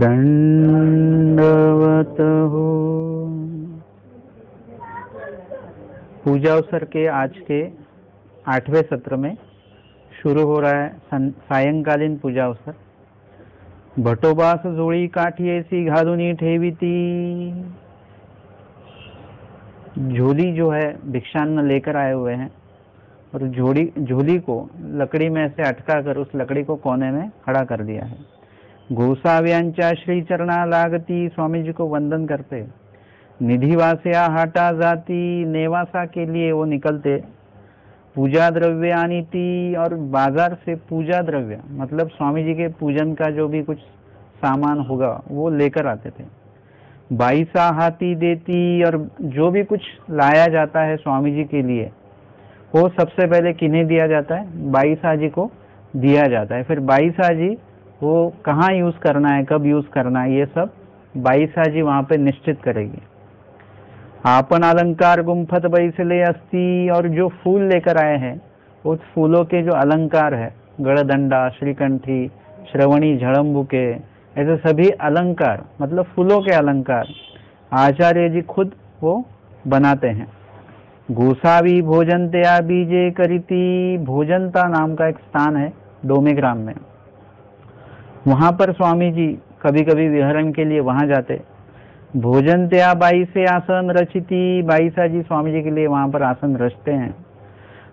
दंडवत हो। पूजा अवसर के आज के 8वें सत्र में शुरू हो रहा है सायंकालीन पूजा अवसर। भटोबास जोड़ी काठियेसी घालूनी ठेवीती। झोली जो है भिक्षान्न लेकर आए हुए हैं और झोली को लकड़ी में से अटका कर उस लकड़ी को कोने में खड़ा कर दिया है। गोसाव्यांच्या श्री चरणा लागती, स्वामी जी को वंदन करते। निधिवासिया हाटा जाती, नेवासा के लिए वो निकलते। पूजा द्रव्य आनीति, और बाजार से पूजा द्रव्य मतलब स्वामी जी के पूजन का जो भी कुछ सामान होगा वो लेकर आते थे। बाईसा हाथी देती, और जो भी कुछ लाया जाता है स्वामी जी के लिए वो सबसे पहले किन्हें दिया जाता है? बाईसा जी को दिया जाता है। फिर बाईसा जी वो कहाँ यूज करना है, कब यूज करना है, ये सब बाईसा जी वहां पे निश्चित करेगी। आपन अलंकार गुम्फत बैसले अस्ति, और जो फूल लेकर आए हैं उस फूलों के जो अलंकार है, गड़दंडा, श्रीकंठी, श्रवणी, झड़म्बुके, ऐसे सभी अलंकार मतलब फूलों के अलंकार आचार्य जी खुद वो बनाते हैं। गोसावी भोजनतया बीजे करीति, भोजनता नाम का एक स्थान है डोमेग्राम में, वहां पर स्वामी जी कभी कभी विहरण के लिए वहां जाते। भोजनतया बाई से आसन रचिति, बाईसा जी स्वामी जी के लिए वहां पर आसन रचते हैं।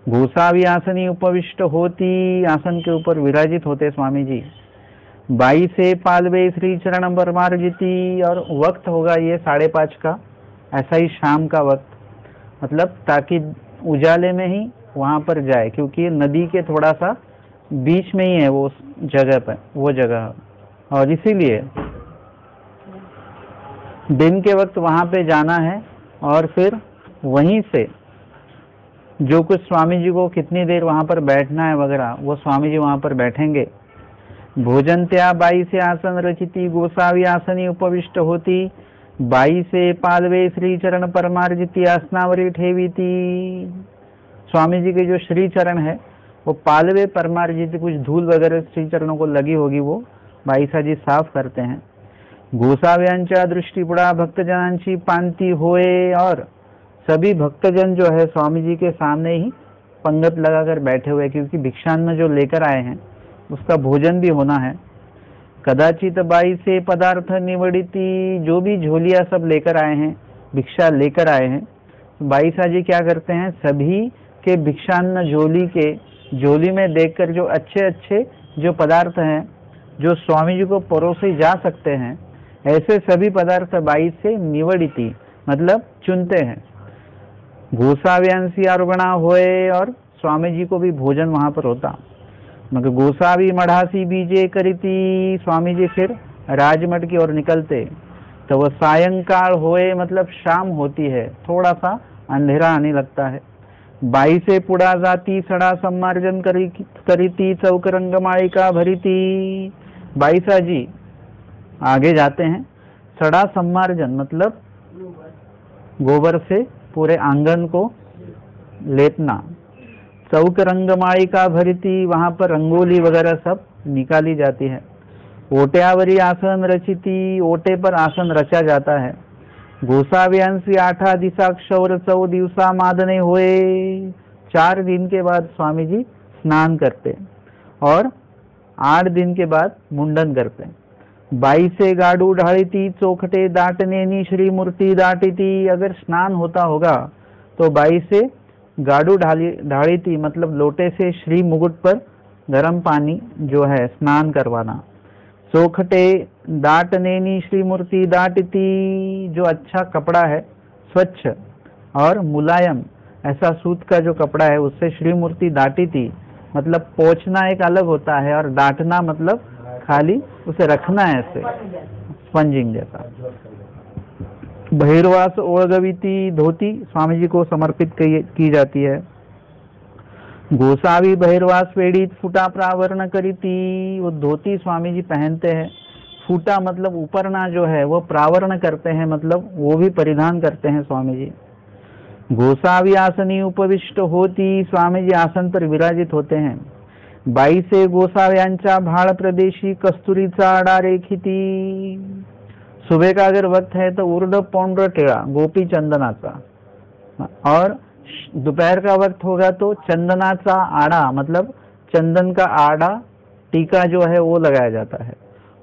गोसावी आसनी उपविष्ट होती, आसन के ऊपर विराजित होते स्वामी जी। बाई से पालवे श्री चरण परमार्जिति, और वक्त होगा ये 5:30 का, ऐसा ही शाम का वक्त, मतलब ताकि उजाले में ही वहां पर जाए, क्योंकि नदी के थोड़ा सा बीच में ही है वो जगह पर वो जगह, और इसीलिए दिन के वक्त वहां पे जाना है। और फिर वहीं से जो कुछ स्वामी जी को कितनी देर वहां पर बैठना है वगैरह वो स्वामी जी वहां पर बैठेंगे। भोजनत्या बाई से आसन रचिति, गोसावी आसनी उपविष्ट होती। बाई से पालवे श्री चरण परमार्जिति, आसनावरी ठेवीती। स्वामी जी के जो श्री चरण है वो पालवे परमार्जित, कुछ धूल वगैरह श्री चरणों को लगी होगी वो बाईसा जी साफ करते हैं। गोसाव्यांच्या दृष्टिपुड़ा भक्तजनांची पांति होए, और सभी भक्तजन जो है स्वामी जी के सामने ही पंगत लगाकर बैठे हुए, क्योंकि भिक्षान्न जो लेकर आए हैं उसका भोजन भी होना है। कदाचित बाई से पदार्थ निवड़िति, जो भी झोलियां सब लेकर आए हैं, भिक्षा लेकर आए हैं, बाईसा जी क्या करते हैं, सभी के भिक्षान्न झोली में देखकर जो अच्छे अच्छे जो पदार्थ हैं जो स्वामी जी को परोसे जा सकते हैं, ऐसे सभी पदार्थ बाई से निवड़िति मतलब चुनते हैं। गोसाव्यांसी आरुगणा होए, और स्वामी जी को भी भोजन वहां पर होता। मगर गोसावी मढ़ासी बीजे करीती, स्वामी जी फिर राजमठ की ओर निकलते। तो वह सायंकाल होए मतलब शाम होती है, थोड़ा सा अंधेरा आने लगता है। बाई से पुड़ा जाती, सड़ा सम्मार्जन करीती, चौकरंग मालिका भरीती। बाईसा जी आगे जाते हैं। सड़ा सम्मार्जन मतलब गोबर से पूरे आंगन को लेपना। चौक रंगमालिका भरीती, वहां पर रंगोली वगैरह सब निकाली जाती है। ओट्यावरी आसन रचिती, ओटे पर आसन रचा जाता है। गोसाव्यांसी 8 दिसा क्षौर 14 दिवसा मादने हुए, 4 दिन के बाद स्वामी जी स्नान करते और 8 दिन के बाद मुंडन करते। बाई से गाड़ू ढाड़ीती, चौखटे दाटने नी श्री मूर्ति दाटीती। अगर स्नान होता होगा तो बाई से गाड़ू ढाड़ीती मतलब लोटे से श्री मुकुट पर गर्म पानी जो है स्नान करवाना। चौखटे दाटने नी श्री मूर्ति दाटीती, जो अच्छा कपड़ा है स्वच्छ और मुलायम ऐसा सूत का जो कपड़ा है उससे श्री मूर्ति दाटीती मतलब पोंछना एक अलग होता है, और दाटना मतलब खाली उसे रखना है ऐसे स्पंजिंग जैसा। बहिर्वास ओळगविती, धोती स्वामी जी को समर्पित की जाती है। गोसावी बहिर्वास वेड़ित फूटा प्रावरण करीती, वो धोती स्वामी जी पहनते हैं। फूटा मतलब ऊपरना जो है वो प्रावरण करते हैं, मतलब वो भी परिधान करते हैं स्वामी जी। गोसावी आसनी उपविष्ट होती, स्वामी जी आसन पर विराजित होते हैं। बाईसे गोसाव्यांच्या भाड़ प्रदेशी कस्तुरीचा आड़ा रेखिती। सुबह का अगर वक्त है तो उर्द पौंड्र टेढ़ा गोपी चंदनाचा, और दोपहर का वक्त होगा तो चंदनाचा आड़ा मतलब चंदन का आड़ा टीका जो है वो लगाया जाता है।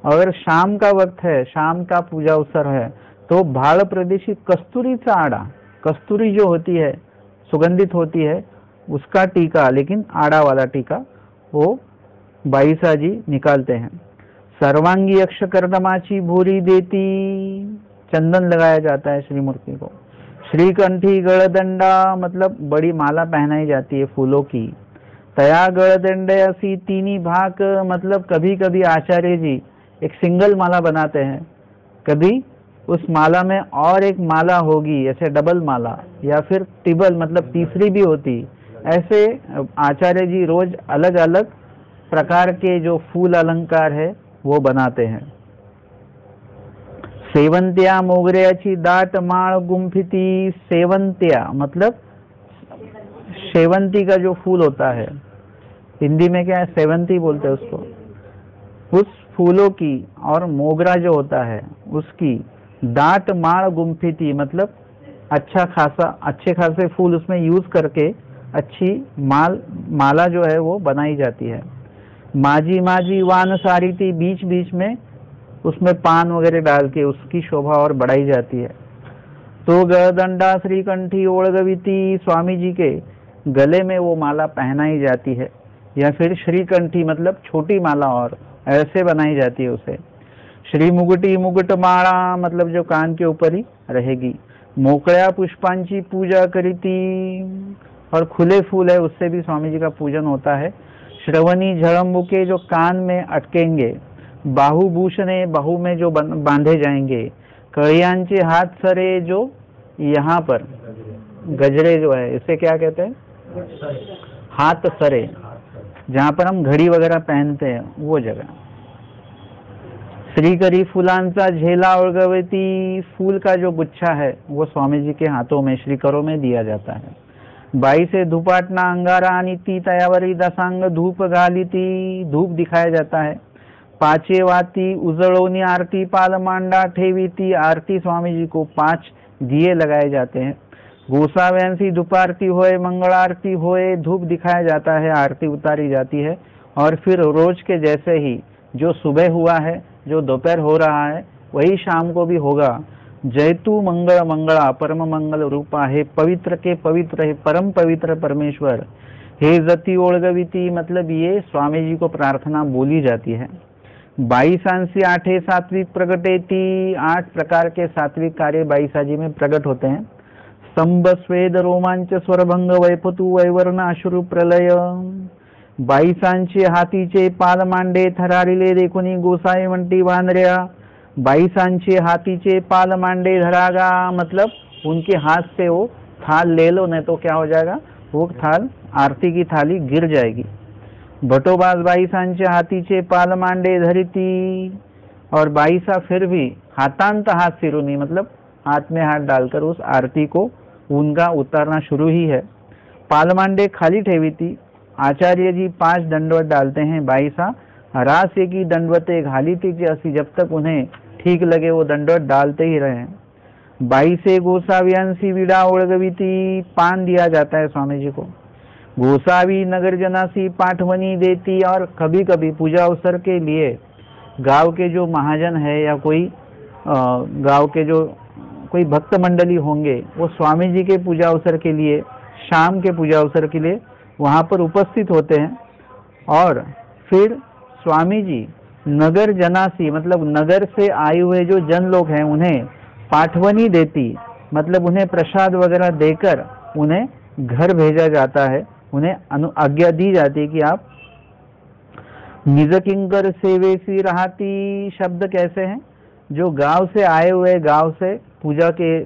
अगर शाम का वक्त है, शाम का पूजा अवसर है, तो भाड़ प्रदेशी कस्तूरीचा आड़ा, कस्तूरी जो होती है सुगंधित होती है उसका टीका, लेकिन आड़ा वाला टीका वो बाईसा जी निकालते हैं। सर्वांगी अक्षकर्दमाची भूरी देती, चंदन लगाया जाता है श्रीमूर्ति को। श्रीकंठी गलदंडा मतलब बड़ी माला पहनाई जाती है फूलों की। तया गलदंड ऐसी तीनी भाग मतलब कभी कभी आचार्य जी एक सिंगल माला बनाते हैं, कभी उस माला में और एक माला होगी, ऐसे डबल माला, या फिर टिबल मतलब तीसरी भी होती। ऐसे आचार्य जी रोज अलग अलग प्रकार के जो फूल अलंकार है वो बनाते हैं। सेवंत्या मोगऱ्याची दाट माळ गुंफिती। सेवंत्या मतलब सेवंती का जो फूल होता है, हिंदी में क्या है सेवंती बोलते हैं उसको, उस फूलों की और मोगरा जो होता है उसकी दाट माळ गुंफिती मतलब अच्छे खासे फूल उसमें यूज करके अच्छी माला जो है वो बनाई जाती है। माजी माजी वान सारीती, बीच बीच में उसमें पान वगैरह डाल के उसकी शोभा और बढ़ाई जाती है। तो गलदंडा श्रीकंठी ओळगविती, स्वामी जी के गले में वो माला पहनाई जाती है, या फिर श्रीकंठी मतलब छोटी माला और ऐसे बनाई जाती है उसे। श्री मुगटी मुगट माला मतलब जो कान के ऊपर ही रहेगी। मोकळ्या पुष्पांची पूजा करीती, और खुले फूल है उससे भी स्वामी जी का पूजन होता है। श्रवणी झड़म्बुके जो कान में अटकेंगे। बाहुभूषणे बाहु में जो बांधे जाएंगे। कड़ियांचे हाथ सरे जो यहाँ पर गजरे जो है इसे क्या कहते हैं, हाथ सरे, जहाँ पर हम घड़ी वगैरह पहनते हैं वो जगह। श्रीकरी फुलांचा झेला ओळगवती, फूल का जो गुच्छा है वो स्वामी जी के हाथों में श्रीकरों में दिया जाता है। बाई से धूपाटना अंगारा आनीती, तयावरी दसांग धूप घालीती, धूप दिखाया जाता है। पाचे वाती उजळोनी आरती पाल मांडा ठेवीती, आरती स्वामी जी को 5 दिए लगाए जाते हैं। गोसाव्यांसी धूपारती होए मंगल आरती होए, धूप दिखाया जाता है, आरती उतारी जाती है। और फिर रोज के जैसे ही जो सुबह हुआ है, जो दोपहर हो रहा है, वही शाम को भी होगा। जयतु मंगल मंगला परम मंगल रूपा है, पवित्र के पवित्र है परम पवित्र परमेश्वर। हे जति ओळगविती मतलब ये स्वामी जी को प्रार्थना बोली जाती है। 22 आठे सात्विक प्रगटेती, 8 प्रकार के सात्विक कार्य बाईसा जी में प्रकट होते हैं। स्तंभ स्वेद रोमांच स्वरभंग वैपतु वैवर्ण अश्रु प्रलय। 22 हाथीचे पाल मांडे थरारिले देखुनी गोसाई म्हणती वानऱ्या। 22 हाथीचे पाल मांडे धरागा मतलब उनके हाथ से वो थाल ले लो, नहीं तो क्या हो जाएगा, वो थाल आरती की थाली गिर जाएगी। भटोबाज 22 हाथीचे पाल मांडे धरिती, और बाईसा फिर भी हाथांत हाथ सिरुनी मतलब हाथ में हाथ डालकर उस आरती को उनका उतारना शुरू ही है। पाल मांडे खाली ठेवीती, आचार्य जी 5 दंडवत डालते हैं। बाईसा रास्य की दंडवते घालीती, जैसी जब तक उन्हें ठीक लगे वो दंडवत डालते ही रहे। 22 गोसाव्यांसी विड़ा ओळगविती, पान दिया जाता है स्वामी जी को। गोसावी नगर जनासी पाठवनी देती, और कभी कभी पूजा अवसर के लिए गांव के जो महाजन है या कोई गांव के जो कोई भक्त मंडली होंगे वो स्वामी जी के पूजा अवसर के लिए, शाम के पूजा अवसर के लिए वहाँ पर उपस्थित होते हैं। और फिर स्वामी जी नगर जनासी मतलब नगर से आए हुए जो जन लोग हैं उन्हें पाठवनी देती मतलब उन्हें प्रसाद वगैरह देकर उन्हें घर भेजा जाता है, उन्हें आज्ञा दी जाती है कि आप निज किंकर सेवेसी रहती। शब्द कैसे हैं, जो गांव से आए हुए, गांव से पूजा के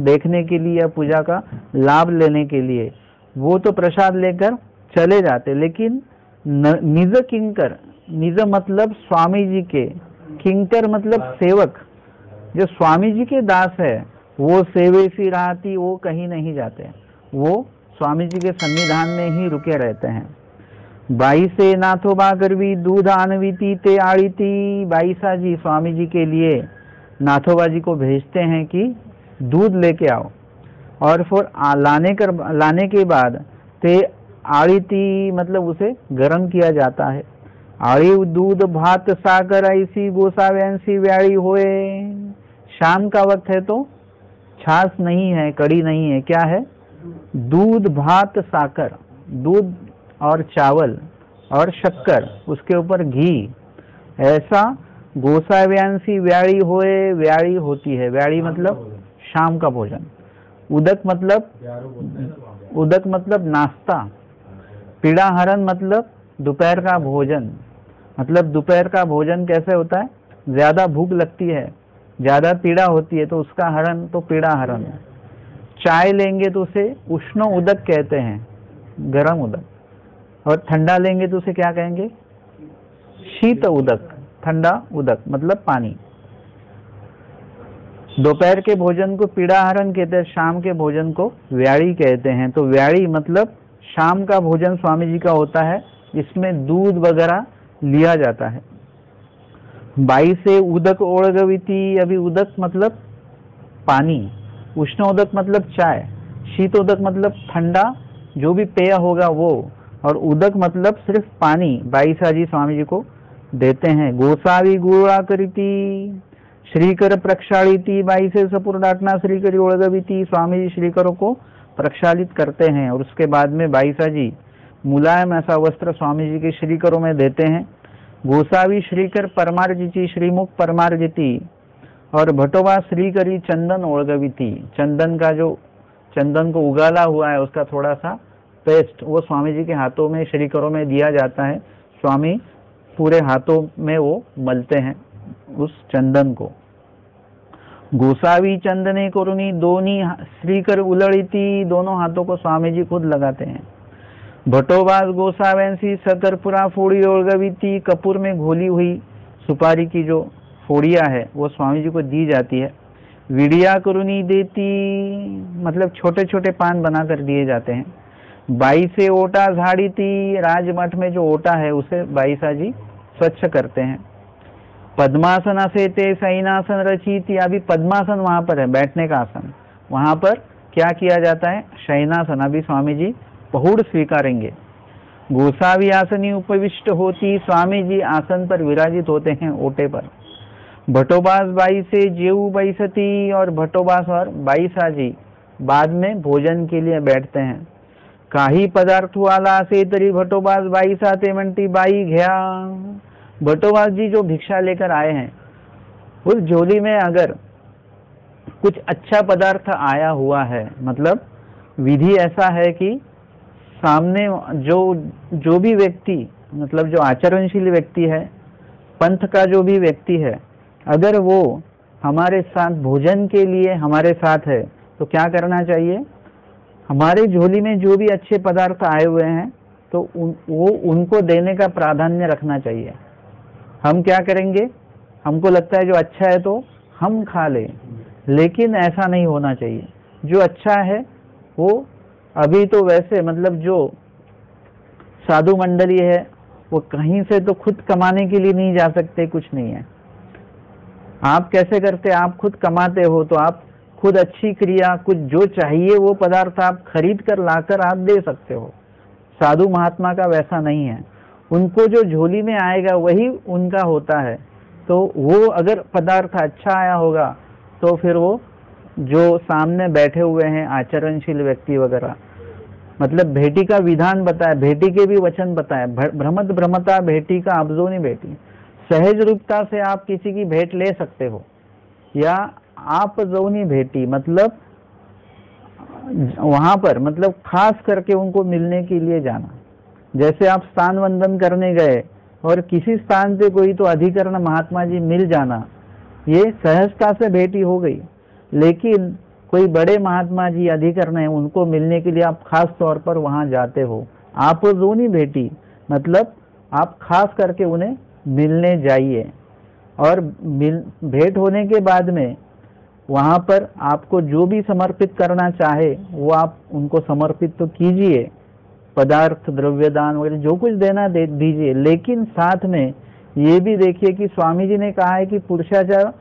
देखने के लिए या पूजा का लाभ लेने के लिए वो तो प्रसाद लेकर चले जाते, लेकिन निज किंकर, निज मतलब स्वामी जी के, किंकर मतलब सेवक, जो स्वामी जी के दास है वो सेवेसी रहती, वो कहीं नहीं जाते, वो स्वामी जी के सन्निधान में ही रुके रहते हैं। बाई से नाथोबा करवी दूध आनवीती ते आड़ीती। बाईसा जी स्वामी जी के लिए नाथोबा जी को भेजते हैं कि दूध लेके आओ, और फिर लाने के बाद ते आड़ीती मतलब उसे गर्म किया जाता है। आड़ी दूध भात साकर ऐसी गोसाव्यांसी व्याड़ी होए। शाम का वक्त है तो छाछ नहीं है, कड़ी नहीं है, क्या है? दूध भात साकर, दूध और चावल और शक्कर, उसके ऊपर घी, ऐसा गोसाव्यांसी व्याड़ी होए। व्याड़ी होती है, व्याड़ी मतलब शाम का भोजन। उदक मतलब नाश्ता। पीड़ाहरण मतलब दोपहर का भोजन। मतलब दोपहर का भोजन कैसे होता है? ज्यादा भूख लगती है, ज्यादा पीड़ा होती है, तो उसका हरण तो पीड़ा हरण। चाय लेंगे तो उसे उष्ण उदक कहते हैं, गर्म उदक, और ठंडा लेंगे तो उसे क्या कहेंगे? शीत उदक। ठंडा उदक मतलब पानी। दोपहर के भोजन को पीड़ाहरण कहते हैं, शाम के भोजन को व्याड़ी कहते हैं। तो व्याड़ी मतलब शाम का भोजन स्वामी जी का होता है, इसमें दूध वगैरह लिया जाता है। बाई से उदक ओढ़गविती। अभी उदक मतलब पानी, उष्ण उदक मतलब चाय, शीत उदक मतलब ठंडा जो भी पेय होगा वो, और उदक मतलब सिर्फ पानी बाईसा जी स्वामी जी को देते हैं। गोसावी गुड़ा करीती श्रीकर प्रक्षालिती। बाई से सपुर डाटना श्रीकरी ओढ़गविती। स्वामी जी श्रीकरों को प्रक्षालित करते हैं, और उसके बाद में बाईसा जी मुलायम ऐसा वस्त्र स्वामी जी के श्रीकरों में देते हैं। गोसावी श्रीकर परमार्जिती। श्रीमुख परमार्जिती। और भटोबा श्रीकरी चंदन ओढ़गविती। चंदन का जो चंदन को उगाला हुआ है उसका थोड़ा सा पेस्ट वो स्वामी जी के हाथों में श्रीकरों में दिया जाता है। स्वामी पूरे हाथों में वो मलते हैं उस चंदन को। गोसावी चंदने करुणी दोनी श्रीकर उलड़ीती। दोनों हाथों को स्वामी जी खुद लगाते हैं। भटोबास गोसावैंसी सकरपुरा फोड़ी ओढ़गविती। कपूर में घोली हुई सुपारी की जो फोड़िया है वो स्वामी जी को दी जाती है। विड़िया करुणी देती मतलब छोटे छोटे पान बनाकर दिए जाते हैं। बाई से ओटा झाड़ीती। राजमठ में जो ओटा है उसे बाईसा जी स्वच्छ करते हैं। पद्मासन असेते सैनासन रचीती। अभी पद्मासन वहां पर है, बैठने का आसन, वहां पर क्या किया जाता है? शयनासन। अभी स्वामी जी पहुड़ स्वीकारेंगे। गोसावी आसनी उपविष्ट होती। स्वामी जी आसन पर विराजित होते हैं, ओटे पर। भटोबास बाई से जेऊ बैसती। और भटोबास और बाईसा जी बाद में भोजन के लिए बैठते हैं। काही पदार्थ वाला से तरी भटोबास बाईसा ते मंटी बाई घया। भटोबास जी जो भिक्षा लेकर आए हैं उस झोली में अगर कुछ अच्छा पदार्थ आया हुआ है, मतलब विधि ऐसा है कि सामने जो भी व्यक्ति, मतलब जो आचरणशील व्यक्ति है, पंथ का जो भी व्यक्ति है, अगर वो हमारे साथ भोजन के लिए हमारे साथ है तो क्या करना चाहिए? हमारे झोली में जो भी अच्छे पदार्थ आए हुए हैं तो वो उनको देने का प्राधान्य रखना चाहिए। हम क्या करेंगे? हमको लगता है जो अच्छा है तो हम खा लें, लेकिन ऐसा नहीं होना चाहिए। जो अच्छा है वो अभी तो वैसे मतलब जो साधु मंडली है वो कहीं से तो खुद कमाने के लिए नहीं जा सकते, कुछ नहीं है। आप कैसे करते? आप खुद कमाते हो तो आप खुद अच्छी क्रिया, कुछ जो चाहिए वो पदार्थ आप खरीद कर लाकर आप दे सकते हो। साधु महात्मा का वैसा नहीं है, उनको जो झोली में आएगा वही उनका होता है। तो वो अगर पदार्थ अच्छा आया होगा तो फिर वो जो सामने बैठे हुए हैं आचरणशील व्यक्ति वगैरह, मतलब भेटी का विधान बताया, भेटी के भी वचन बताए। भ्रमत भ्रमता भेटी का अब्जोनी भेटी। सहज रूपता से आप किसी की भेंट ले सकते हो, या आप जौनी भेटी मतलब वहां पर मतलब खास करके उनको मिलने के लिए जाना। जैसे आप स्थान वंदन करने गए और किसी स्थान से कोई तो अधिकरण महात्मा जी मिल जाना, ये सहजता से भेटी हो गई। लेकिन कोई बड़े महात्मा जी अधिकरण है, उनको मिलने के लिए आप खास तौर पर वहां जाते हो। आप जोनी भेटी मतलब आप खास करके उन्हें मिलने जाइए, और भेंट होने के बाद में वहां पर आपको जो भी समर्पित करना चाहे वो आप उनको समर्पित तो कीजिए, पदार्थ द्रव्य दान वगैरह जो कुछ देना दीजिए, लेकिन साथ में ये भी देखिए कि स्वामी जी ने कहा है कि पुरुषाचार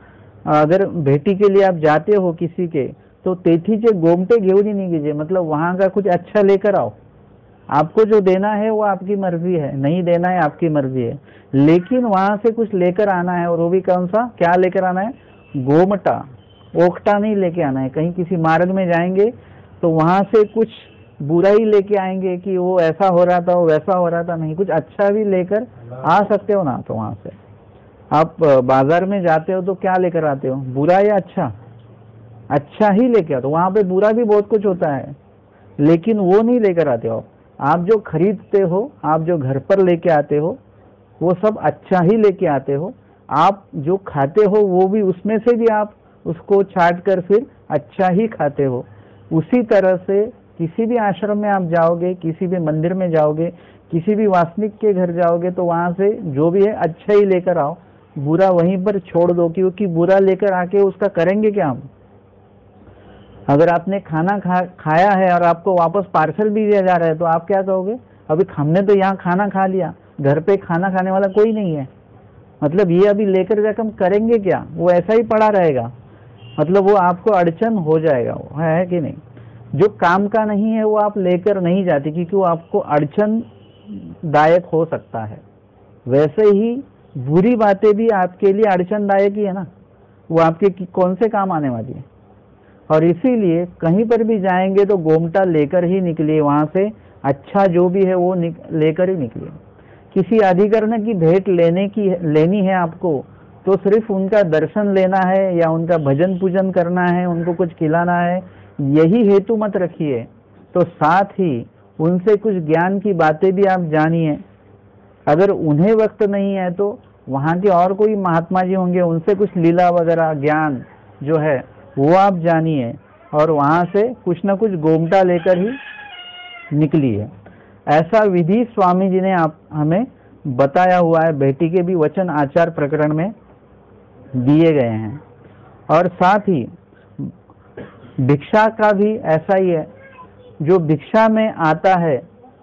अगर भेटी के लिए आप जाते हो किसी के, तो तेथीचे गोमटे घेऊन ही नहीं कीजिए, मतलब वहां का कुछ अच्छा लेकर आओ। आपको जो देना है वो आपकी मर्जी है, नहीं देना है आपकी मर्जी है, लेकिन वहां से कुछ लेकर आना है। और वो भी कौन सा, क्या लेकर आना है? गोमटा, ओखटा नहीं लेके आना है। कहीं किसी मार्ग में जाएंगे तो वहां से कुछ बुरा ही लेके आएंगे कि वो ऐसा हो रहा था, वो वैसा हो रहा था, नहीं, कुछ अच्छा भी लेकर आ सकते हो ना। तो वहां से आप बाजार में जाते हो तो क्या लेकर आते हो, बुरा या अच्छा? अच्छा ही लेके आते हो। वहां पे बुरा भी बहुत कुछ होता है, लेकिन वो नहीं लेकर आते हो। आप जो खरीदते हो, आप जो घर पर लेके आते हो, वो सब अच्छा ही लेके आते हो। आप जो खाते हो वो भी उसमें से भी आप उसको छाट कर फिर अच्छा ही खाते हो। उसी तरह से किसी भी आश्रम में आप जाओगे, किसी भी मंदिर में जाओगे, किसी भी वासनिक के घर जाओगे, तो वहां से जो भी है अच्छा ही लेकर आओ, बुरा वहीं पर छोड़ दो, क्योंकि बुरा लेकर आके उसका करेंगे क्या हम? अगर आपने खाना खाया है और आपको वापस पार्सल भी दिया जा रहा है तो आप क्या कहोगे? अभी हमने तो यहाँ खाना खा लिया, घर पे खाना खाने वाला कोई नहीं है, मतलब ये अभी लेकर जाकर हम करेंगे क्या? वो ऐसा ही पड़ा रहेगा, मतलब वो आपको अड़चन हो जाएगा। वो है कि नहीं? जो काम का नहीं है वो आप लेकर नहीं जाते, क्योंकि वो आपको अड़चन दायक हो सकता है। वैसे ही बुरी बातें भी आपके लिए अड़चनदायक ही है ना, वो आपके कौन से काम आने वाली है। और इसीलिए कहीं पर भी जाएंगे तो गोमटा लेकर ही निकलिए, वहां से अच्छा जो भी है वो लेकर ही निकलिए। किसी अधिकरण की भेंट लेनी है आपको, तो सिर्फ उनका दर्शन लेना है या उनका भजन पूजन करना है, उनको कुछ खिलाना है, यही हेतु मत रखिए। तो साथ ही उनसे कुछ ज्ञान की बातें भी आप जानिए। अगर उन्हें वक्त नहीं है तो वहाँ के और कोई महात्मा जी होंगे, उनसे कुछ लीला वगैरह ज्ञान जो है वो आप जानिए, और वहाँ से कुछ न कुछ गोमटा लेकर ही निकलिए। ऐसा विधि स्वामी जी ने आप हमें बताया हुआ है, भेटी के भी वचन आचार प्रकरण में दिए गए हैं। और साथ ही भिक्षा का भी ऐसा ही है, जो भिक्षा में आता है,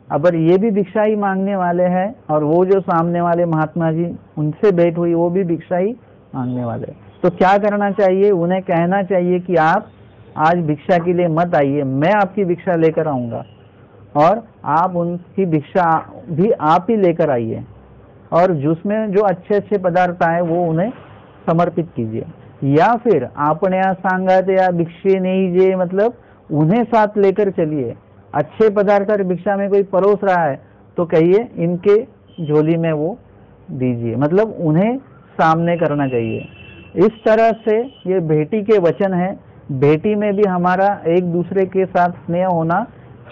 अगर ये भी भिक्षा ही मांगने वाले हैं और वो जो सामने वाले महात्मा जी उनसे भेंट हुई वो भी भिक्षा ही मांगने वाले, तो क्या करना चाहिए? उन्हें कहना चाहिए कि आप आज भिक्षा के लिए मत आइए, मैं आपकी भिक्षा लेकर आऊंगा, और आप उनकी भिक्षा भी आप ही लेकर आइए, और जिसमें जो अच्छे अच्छे पदार्थ आए वो उन्हें समर्पित कीजिए। या फिर आपने सांगत या भिक्षे नहीं जे, मतलब उन्हें साथ लेकर चलिए। अच्छे पदार्थ और भिक्षा में कोई परोस रहा है तो कहिए इनके झोली में वो दीजिए, मतलब उन्हें सामने करना चाहिए। इस तरह से ये भेटी के वचन है। भेटी में भी हमारा एक दूसरे के साथ स्नेह होना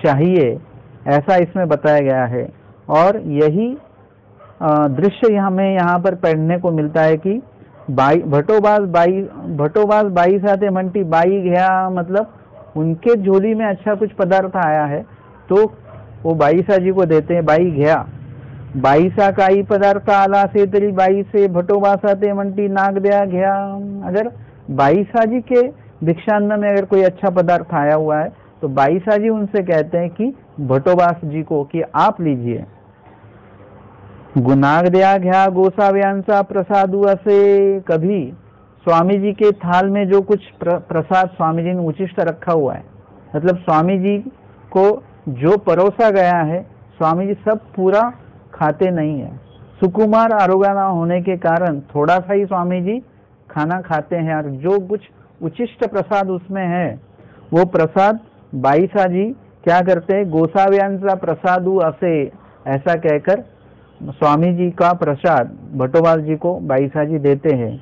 चाहिए, ऐसा इसमें बताया गया है। और यही दृश्य हमें यहाँ पर पढ़ने को मिलता है कि भटोबाज बाई साथे म्हणती बाई घ्या, मतलब उनके झोली में अच्छा कुछ पदार्थ आया है तो वो बाईसा जी को देते हैं, बाई घ्या, बाईसा काही पदार्थ आला से तरी बाई से भटोबा साथे म्हणती नाग द्या घ्या। अगर बाईसा जी के भिक्षान्न में अगर कोई अच्छा पदार्थ आया हुआ है तो बाईसा जी उनसे कहते हैं कि भटोबास जी को कि आप लीजिए। गुनाग द्या घ्या गोसाव्यांचा प्रसादू असे, कभी स्वामी जी के थाल में जो कुछ प्रसाद स्वामी जी ने उचिष्ट रखा हुआ है, मतलब स्वामी जी को जो परोसा गया है स्वामी जी सब पूरा खाते नहीं है। सुकुमार आरोग्य होने के कारण थोड़ा सा ही स्वामी जी खाना खाते हैं, और जो कुछ उचिष्ट प्रसाद उसमें है वो प्रसाद बाईसा जी क्या करते हैं, गोसाव्यांचा प्रसादू असे ऐसा कहकर स्वामी जी का प्रसाद भटोबास जी को बाईसा जी देते हैं।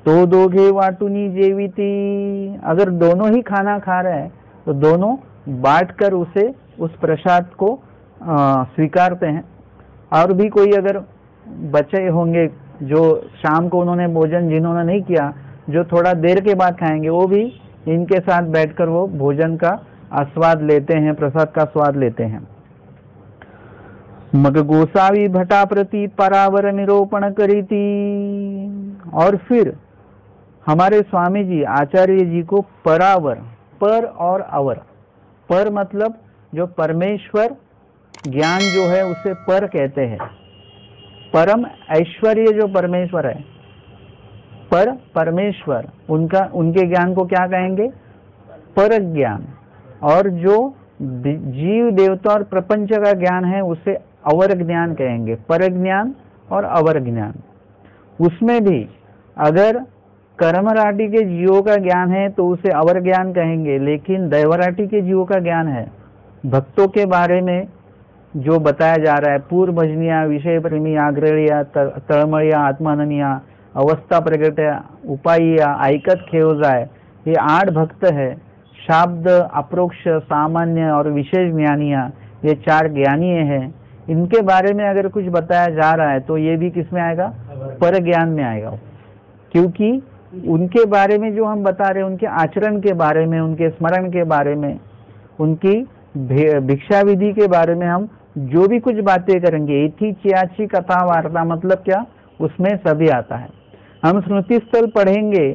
तो दोगे वाटुनी जेविती, अगर दोनों ही खाना खा रहे हैं तो दोनों बांटकर उस प्रसाद को स्वीकारते हैं। और भी कोई अगर बचे होंगे जो शाम को उन्होंने भोजन जिन्होंने नहीं किया, जो थोड़ा देर के बाद खाएंगे, वो भी इनके साथ बैठकर वो भोजन का आस्वाद लेते हैं, प्रसाद का स्वाद लेते हैं। मग गोसावी भटा प्रति परावर निरूपण करीती, और फिर हमारे स्वामी जी आचार्य जी को परावर, पर और अवर, पर मतलब जो परमेश्वर ज्ञान जो है उसे पर कहते हैं। परम ऐश्वर्य जो परमेश्वर है, पर परमेश्वर, उनके ज्ञान को क्या कहेंगे? पर ज्ञान। और जो जीव देवता और प्रपंच का ज्ञान है उसे अवर ज्ञान कहेंगे। पर ज्ञान और अवर ज्ञान। उसमें भी अगर कर्मराटि के जीवों का ज्ञान है तो उसे अवर ज्ञान कहेंगे, लेकिन दैवराटि के जीवों का ज्ञान है, भक्तों के बारे में जो बताया जा रहा है, पूर्व भजनिया, विषय प्रेमी, आग्रहिया, तळमळिया, आत्माननिया, अवस्था प्रगट्या, उपायिया, ऐकत खेवजाय, ये 8 भक्त है। शाब्द, अप्रोक्ष, सामान्य और विशेष ज्ञानिया, ये 4 ज्ञानीय हैं। इनके बारे में अगर कुछ बताया जा रहा है तो ये भी किस में आएगा? पर ज्ञान में आएगा। क्योंकि उनके बारे में जो हम बता रहे हैं, उनके आचरण के बारे में, उनके स्मरण के बारे में, उनकी भिक्षा विधि के बारे में हम जो भी कुछ बातें करेंगे, इति चियाची कथा वार्ता, मतलब क्या? उसमें सभी आता है। हम स्मृति स्थल पढ़ेंगे,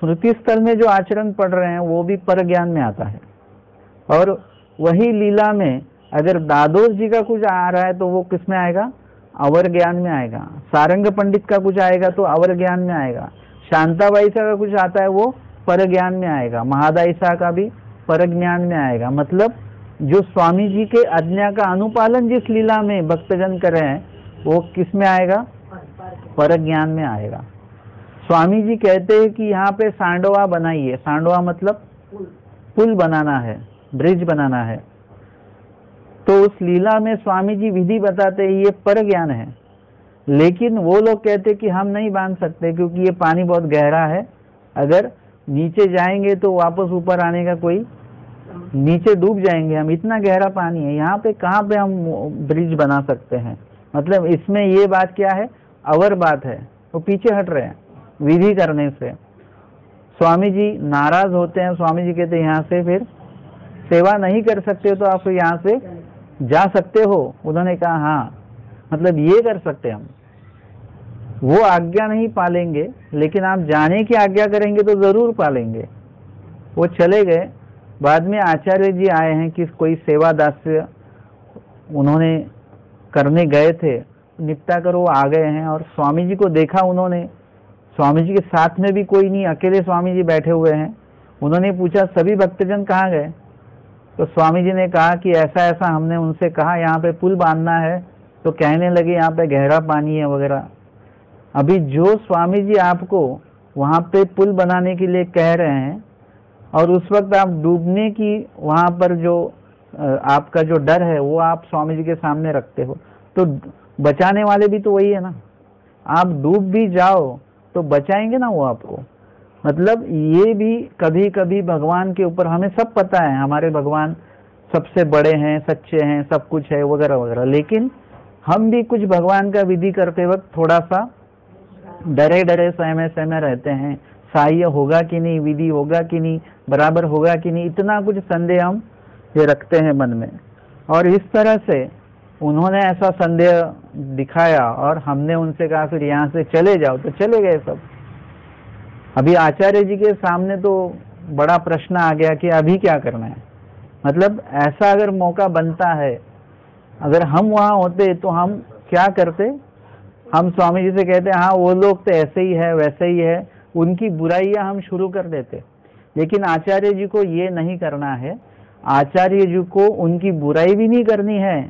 स्मृति स्थल में जो आचरण पढ़ रहे हैं वो भी पर ज्ञान में आता है। और वही लीला में अगर दादोस जी का कुछ आ रहा है तो वो किस में आएगा? अवर ज्ञान में आएगा। सारंग पंडित का कुछ आएगा तो अवर ज्ञान में आएगा। शांताबाई सा का कुछ आता है वो पर ज्ञान में आएगा। महादाई सा का भी पर ज्ञान में आएगा। मतलब जो स्वामी जी के आज्ञा का अनुपालन जिस लीला में भक्तजन कर रहे हैं वो किस में आएगा? पर ज्ञान में आएगा। स्वामी जी कहते हैं कि यहाँ पे सांडवा बनाइए। सांडवा मतलब पुल बनाना है, ब्रिज बनाना है। तो उस लीला में स्वामी जी विधि बताते हैं, ये पर ज्ञान है। लेकिन वो लोग कहते कि हम नहीं बांध सकते क्योंकि ये पानी बहुत गहरा है, अगर नीचे जाएंगे तो वापस ऊपर आने का कोई, नीचे डूब जाएंगे हम, इतना गहरा पानी है, यहाँ पे कहाँ पे हम ब्रिज बना सकते हैं। मतलब इसमें ये बात क्या है? अवर बात है। वो पीछे हट रहे हैं विधि करने से। स्वामी जी नाराज होते हैं। स्वामी जी कहते हैं यहाँ से फिर सेवा नहीं कर सकते तो आप यहाँ से जा सकते हो। उन्होंने कहा हाँ, मतलब ये कर सकते हम, वो आज्ञा नहीं पालेंगे लेकिन आप जाने की आज्ञा करेंगे तो जरूर पालेंगे। वो चले गए। बाद में आचार्य जी आए हैं कि कोई सेवा दास्य उन्होंने करने गए थे, निपटा कर वो आ गए हैं और स्वामी जी को देखा उन्होंने। स्वामी जी के साथ में भी कोई नहीं, अकेले स्वामी जी बैठे हुए हैं। उन्होंने पूछा सभी भक्तजन कहाँ गए? तो स्वामी जी ने कहा कि ऐसा ऐसा हमने उनसे कहा यहाँ पे पुल बांधना है, तो कहने लगे यहाँ पे गहरा पानी है वगैरह। अभी जो स्वामी जी आपको वहाँ पे पुल बनाने के लिए कह रहे हैं और उस वक्त आप डूबने की वहाँ पर जो आपका जो डर है वो आप स्वामी जी के सामने रखते हो, तो बचाने वाले भी तो वही है ना। आप डूब भी जाओ तो बचाएंगे ना वो आपको। मतलब ये भी कभी कभी भगवान के ऊपर, हमें सब पता है हमारे भगवान सबसे बड़े हैं, सच्चे हैं, सब कुछ है वगैरह वगैरह, लेकिन हम भी कुछ भगवान का विधि करते वक्त थोड़ा सा डरे डरे सहमे सहमे रहते हैं। सहाय्य होगा कि नहीं, विधि होगा कि नहीं, बराबर होगा कि नहीं, इतना कुछ संदेह हम ये रखते हैं मन में। और इस तरह से उन्होंने ऐसा संदेह दिखाया और हमने उनसे कहा फिर यहाँ से चले जाओ, तो चले गए सब। अभी आचार्य जी के सामने तो बड़ा प्रश्न आ गया कि अभी क्या करना है। मतलब ऐसा अगर मौका बनता है, अगर हम वहाँ होते तो हम क्या करते? हम स्वामी जी से कहते हाँ वो लोग तो ऐसे ही है वैसे ही है, उनकी बुराइयां हम शुरू कर देते। लेकिन आचार्य जी को ये नहीं करना है। आचार्य जी को उनकी बुराई भी नहीं करनी है,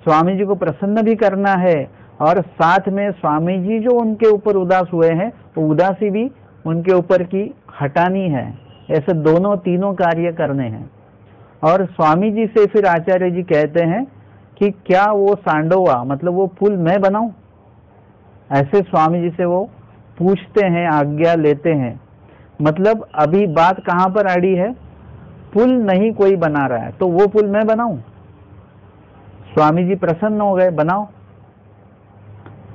स्वामी जी को प्रसन्न भी करना है, और साथ में स्वामी जी जो उनके ऊपर उदास हुए हैं वो उदासी भी उनके ऊपर की हटानी है। ऐसे दोनों तीनों कार्य करने हैं। और स्वामी जी से फिर आचार्य जी कहते हैं कि क्या वो सांडोवा, मतलब वो पुल मैं बनाऊं? ऐसे स्वामी जी से वो पूछते हैं, आज्ञा लेते हैं। मतलब अभी बात कहाँ पर अड़ी है? पुल नहीं कोई बना रहा है तो वो पुल मैं बनाऊं? स्वामी जी प्रसन्न हो गए, बनाओ।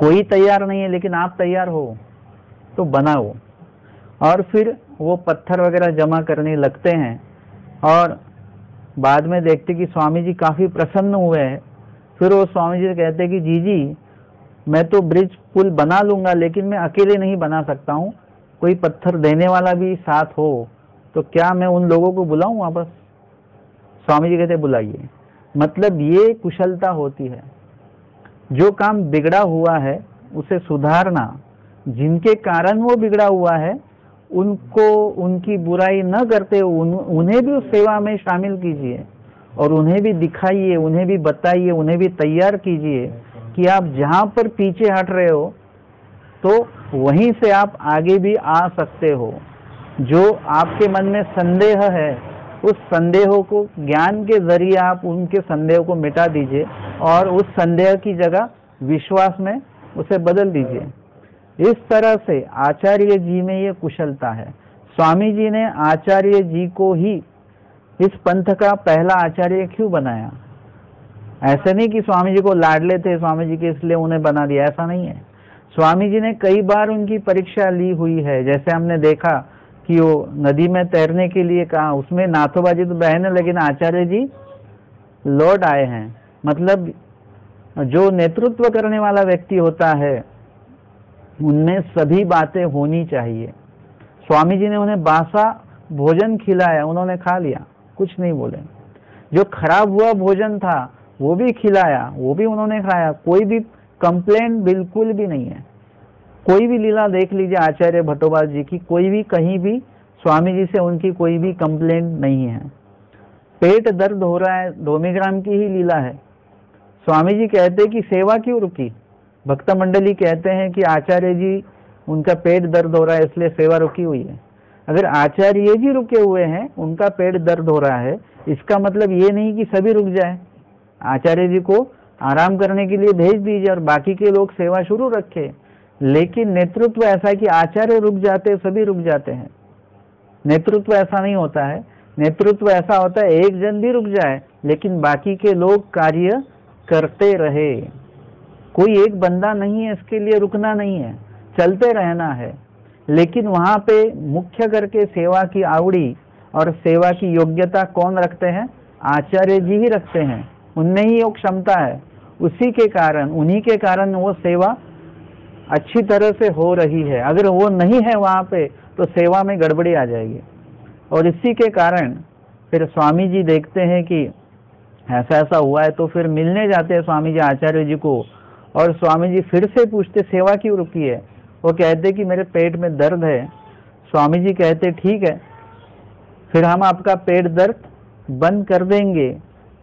कोई तैयार नहीं है लेकिन आप तैयार हो तो बनाओ। और फिर वो पत्थर वगैरह जमा करने लगते हैं और बाद में देखते कि स्वामी जी काफी प्रसन्न हुए हैं। फिर वो स्वामी जी से कहते कि जी मैं तो ब्रिज पुल बना लूंगा लेकिन मैं अकेले नहीं बना सकता हूँ, कोई पत्थर देने वाला भी साथ हो तो क्या मैं उन लोगों को बुलाऊं वापस? स्वामी जी कहते बुलाइए। मतलब ये कुशलता होती है। जो काम बिगड़ा हुआ है उसे सुधारना, जिनके कारण वो बिगड़ा हुआ है उनको, उनकी बुराई न करते उन्हें भी उस सेवा में शामिल कीजिए और उन्हें भी दिखाइए, उन्हें भी बताइए, उन्हें भी तैयार कीजिए कि आप जहां पर पीछे हट रहे हो तो वहीं से आप आगे भी आ सकते हो। जो आपके मन में संदेह है उस संदेहों को ज्ञान के जरिए आप उनके संदेह को मिटा दीजिए और उस संदेह की जगह विश्वास में उसे बदल दीजिए। इस तरह से आचार्य जी में ये कुशलता है। स्वामी जी ने आचार्य जी को ही इस पंथ का पहला आचार्य क्यों बनाया? ऐसे नहीं कि स्वामी जी को लाडले थे स्वामी जी के इसलिए उन्हें बना दिया, ऐसा नहीं है। स्वामी जी ने कई बार उनकी परीक्षा ली हुई है। जैसे हमने देखा कि वो नदी में तैरने के लिए कहा, उसमें नाथोबाजी तो बहन, लेकिन आचार्य जी लौट आए हैं। मतलब जो नेतृत्व करने वाला व्यक्ति होता है उनमें सभी बातें होनी चाहिए। स्वामी जी ने उन्हें बासा भोजन खिलाया, उन्होंने खा लिया, कुछ नहीं बोले। जो खराब हुआ भोजन था वो भी खिलाया, वो भी उन्होंने खाया, कोई भी कंप्लेंट बिल्कुल भी नहीं है। कोई भी लीला देख लीजिए आचार्य भट्टोबाज जी की, कोई भी कहीं भी स्वामी जी से उनकी कोई भी कंप्लेंट नहीं है। पेट दर्द हो रहा है, धोमीग्राम की ही लीला है। स्वामी जी कहते कि सेवा क्यों रुकी? भक्त मंडली कहते हैं कि आचार्य जी उनका पेट दर्द हो रहा है इसलिए सेवा रुकी हुई है। अगर आचार्य जी रुके हुए हैं, उनका पेट दर्द हो रहा है, इसका मतलब ये नहीं कि सभी रुक जाए। आचार्य जी को आराम करने के लिए भेज दीजिए और बाकी के लोग सेवा शुरू रखे। लेकिन नेतृत्व ऐसा है कि आचार्य रुक जाते सभी रुक जाते हैं। नेतृत्व ऐसा नहीं होता है। नेतृत्व ऐसा होता है एक जन भी रुक जाए लेकिन बाकी के लोग कार्य करते रहे। कोई एक बंदा नहीं है, इसके लिए रुकना नहीं है, चलते रहना है। लेकिन वहां पे मुख्य करके सेवा की आवड़ी और सेवा की योग्यता कौन रखते हैं? आचार्य जी ही रखते हैं। उनमें ही वो क्षमता है, उसी के कारण, उन्हीं के कारण वो सेवा अच्छी तरह से हो रही है। अगर वो नहीं है वहां पे तो सेवा में गड़बड़ी आ जाएगी। और इसी के कारण फिर स्वामी जी देखते हैं कि ऐसा ऐसा हुआ है तो फिर मिलने जाते हैं स्वामी जी आचार्य जी को। और स्वामी जी फिर से पूछते सेवा क्यों रुकी है? वो कहते कि मेरे पेट में दर्द है। स्वामी जी कहते ठीक है, फिर हम आपका पेट दर्द बंद कर देंगे।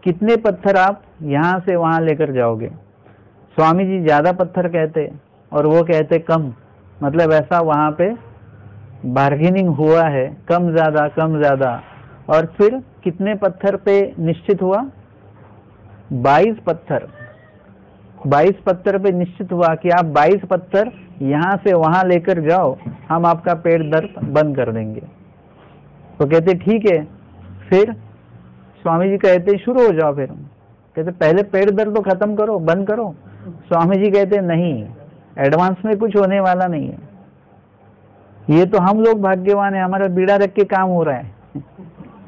कितने पत्थर आप यहाँ से वहां लेकर जाओगे? स्वामी जी ज्यादा पत्थर कहते और वो कहते कम। मतलब ऐसा वहां पे बार्गेनिंग हुआ है, कम ज्यादा कम ज्यादा। और फिर कितने पत्थर पे निश्चित हुआ? 22 पत्थर। 22 पत्थर पे निश्चित हुआ कि आप 22 पत्थर यहाँ से वहां लेकर जाओ, हम आपका पेट दर्द बंद कर देंगे। तो कहते ठीक है। फिर स्वामी जी कहते शुरू हो जाओ। फिर कहते पहले पेट दर्द तो खत्म करो, बंद करो। स्वामी जी कहते नहीं, एडवांस में कुछ होने वाला नहीं है। ये तो हम लोग भाग्यवान है, हमारा बीड़ा रख के काम हो रहा है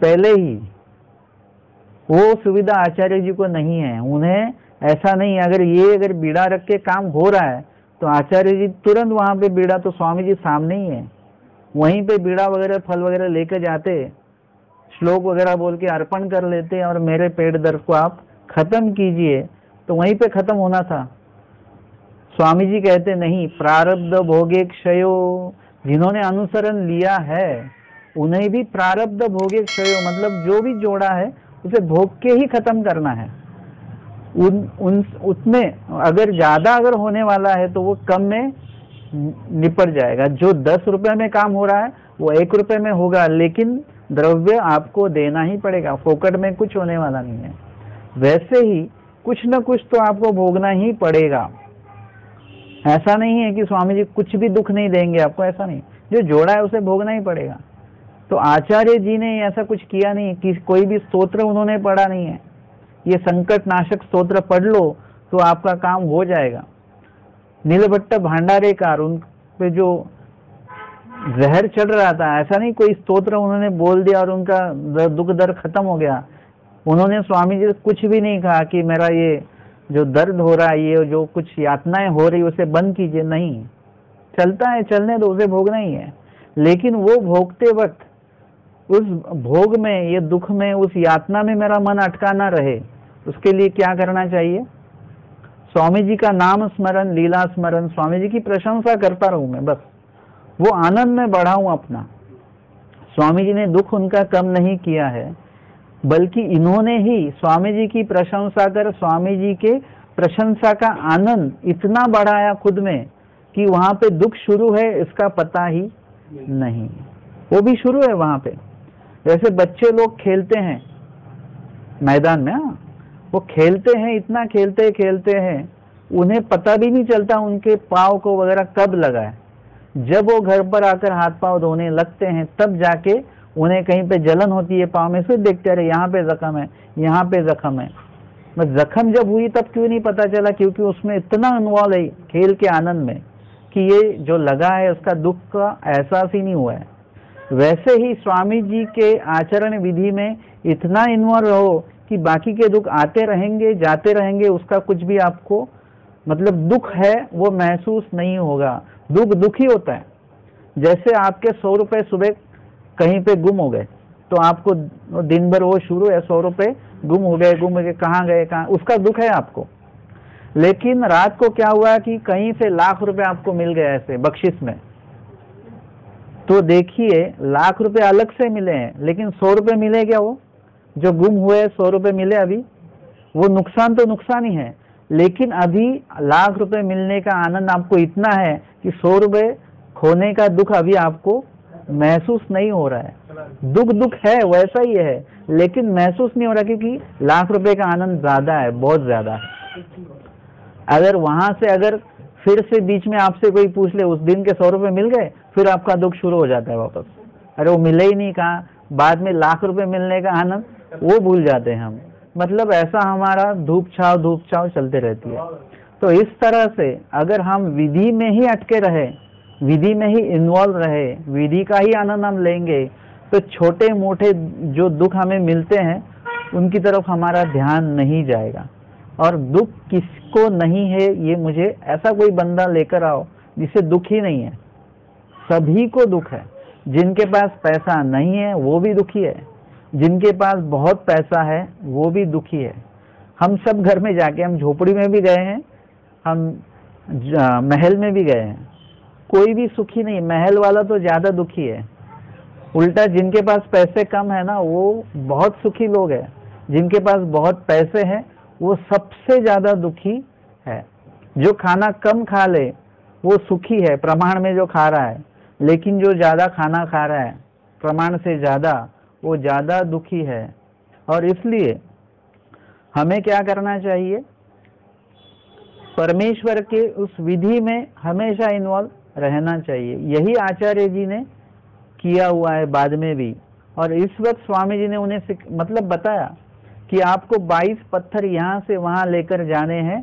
पहले ही। वो सुविधा आचार्य जी को नहीं है। उन्हें ऐसा नहीं है। अगर बीड़ा रख के काम हो रहा है तो आचार्य जी तुरंत वहां पे बीड़ा, तो स्वामी जी सामने ही है, वहीं पे बीड़ा वगैरह फल वगैरह लेकर जाते, श्लोक वगैरह बोल के अर्पण कर लेते और मेरे पेट दर्द को आप खत्म कीजिए। तो वहीं पे खत्म होना था। स्वामी जी कहते नहीं, प्रारब्ध भोगे क्षयो। जिन्होंने अनुसरण लिया है उन्हें भी प्रारब्ध भोगे क्षयो, मतलब जो भी जोड़ा है उसे भोग के ही खत्म करना है। उसमें अगर ज्यादा होने वाला है तो वो कम में निपट जाएगा। जो 10 रुपए में काम हो रहा है वो 1 रुपए में होगा, लेकिन द्रव्य आपको देना ही पड़ेगा। फोकट में कुछ होने वाला नहीं है। वैसे ही कुछ न कुछ तो आपको भोगना ही पड़ेगा। ऐसा नहीं है कि स्वामी जी कुछ भी दुख नहीं देंगे आपको, ऐसा नहीं। जो जोड़ा है उसे भोगना ही पड़ेगा। तो आचार्य जी ने ऐसा कुछ किया नहीं कि कोई भी स्तोत्र उन्होंने पढ़ा नहीं है। ये संकट नाशक स्तोत्र पढ़ लो तो आपका काम हो जाएगा। नीलभट्ट भंडारेकार, उन पे जो जहर चढ़ रहा था, ऐसा नहीं कोई स्तोत्र उन्होंने बोल दिया और उनका दुख दर्द खत्म हो गया। उन्होंने स्वामी जी कुछ भी नहीं कहा कि मेरा ये जो दर्द हो रहा है, ये जो कुछ यातनाएं हो रही उसे बंद कीजिए, नहीं। चलता है, चलने दो, उसे भोगना ही है। लेकिन वो भोगते वक्त उस भोग में, ये दुख में, उस यातना में मेरा मन अटका ना रहे, उसके लिए क्या करना चाहिए? स्वामी जी का नाम स्मरण, लीला स्मरण, स्वामी जी की प्रशंसा करता रहूं मैं, बस वो आनंद में बढ़ाऊं अपना। स्वामी जी ने दुख उनका कम नहीं किया है, बल्कि इन्होंने ही स्वामी जी की प्रशंसा कर स्वामी जी के प्रशंसा का आनंद इतना बढ़ाया खुद में कि वहां पे दुख शुरू है इसका पता ही नहीं, वो भी शुरू है वहां पे। जैसे बच्चे लोग खेलते हैं मैदान में, वो खेलते हैं, इतना खेलते खेलते हैं उन्हें पता भी नहीं चलता उनके पाँव को वगैरह कब लगा है। जब वो घर पर आकर हाथ पाँव धोने लगते हैं तब जाके उन्हें कहीं पे जलन होती है पाँव में, फिर देखते रहे यहाँ पे जख्म है, यहाँ पे जख्म है। बस जख्म जब हुई तब क्यों नहीं पता चला? क्योंकि उसमें इतना इन्वॉल्व है खेल के आनंद में कि ये जो लगा है उसका दुख का एहसास ही नहीं हुआ है। वैसे ही स्वामी जी के आचरण विधि में इतना इन्वॉल्व हो कि बाकी के दुख आते रहेंगे जाते रहेंगे, उसका कुछ भी आपको मतलब दुख है वो महसूस नहीं होगा। दुख ही होता है। जैसे आपके 100 रुपए सुबह कहीं पे गुम हो गए तो आपको दिन भर वो शुरू है 100 रुपए गुम हो गए, कहाँ गए, उसका दुख है आपको। लेकिन रात को क्या हुआ कि कहीं से लाख रुपए आपको मिल गए ऐसे बख्शिश में, तो देखिए लाख रुपए अलग से मिले हैं लेकिन 100 रुपए मिले क्या? वो जो गुम हुए 100 रुपए मिले अभी, वो नुकसान तो नुकसान ही है, लेकिन अभी लाख रुपए मिलने का आनंद आपको इतना है कि 100 रुपए खोने का दुख अभी आपको महसूस नहीं हो रहा है। दुख है वैसा ही है, लेकिन महसूस नहीं हो रहा क्योंकि लाख रुपए का आनंद ज्यादा है, बहुत ज्यादा है। अगर वहां से अगर फिर से बीच में आपसे कोई पूछ ले उस दिन के 100 रुपए मिल गए, फिर आपका दुख शुरू हो जाता है वापस। अरे वो मिले ही नहीं, कहा बाद में लाख रुपए मिलने का आनंद वो भूल जाते हैं हम। मतलब ऐसा हमारा धूप छाव चलते रहती है। तो इस तरह से अगर हम विधि में ही अटके रहे, विधि में ही इन्वॉल्व रहे, विधि का ही आनंद हम लेंगे, तो छोटे मोटे जो दुख हमें मिलते हैं उनकी तरफ हमारा ध्यान नहीं जाएगा। और दुख किसको नहीं है ये मुझे ऐसा कोई बंदा लेकर आओ जिसे दुख ही नहीं है। सभी को दुख है। जिनके पास पैसा नहीं है वो भी दुखी है, जिनके पास बहुत पैसा है वो भी दुखी है। हम सब घर में जाके, हम झोपड़ी में भी गए हैं, हम महल में भी गए हैं, कोई भी सुखी नहीं। महल वाला तो ज्यादा दुखी है। उल्टा जिनके पास पैसे कम है ना वो बहुत सुखी लोग हैं। जिनके पास बहुत पैसे हैं वो सबसे ज्यादा दुखी है। जो खाना कम खा ले वो सुखी है प्रमाण में जो खा रहा है, लेकिन जो ज्यादा खाना खा रहा है प्रमाण से ज्यादा, वो ज्यादा दुखी है। और इसलिए हमें क्या करना चाहिए? परमेश्वर के उस विधि में हमेशा इन्वॉल्व रहना चाहिए। यही आचार्य जी ने किया हुआ है बाद में भी। और इस वक्त स्वामी जी ने उन्हें मतलब बताया कि आपको 22 पत्थर यहाँ से वहां लेकर जाने हैं,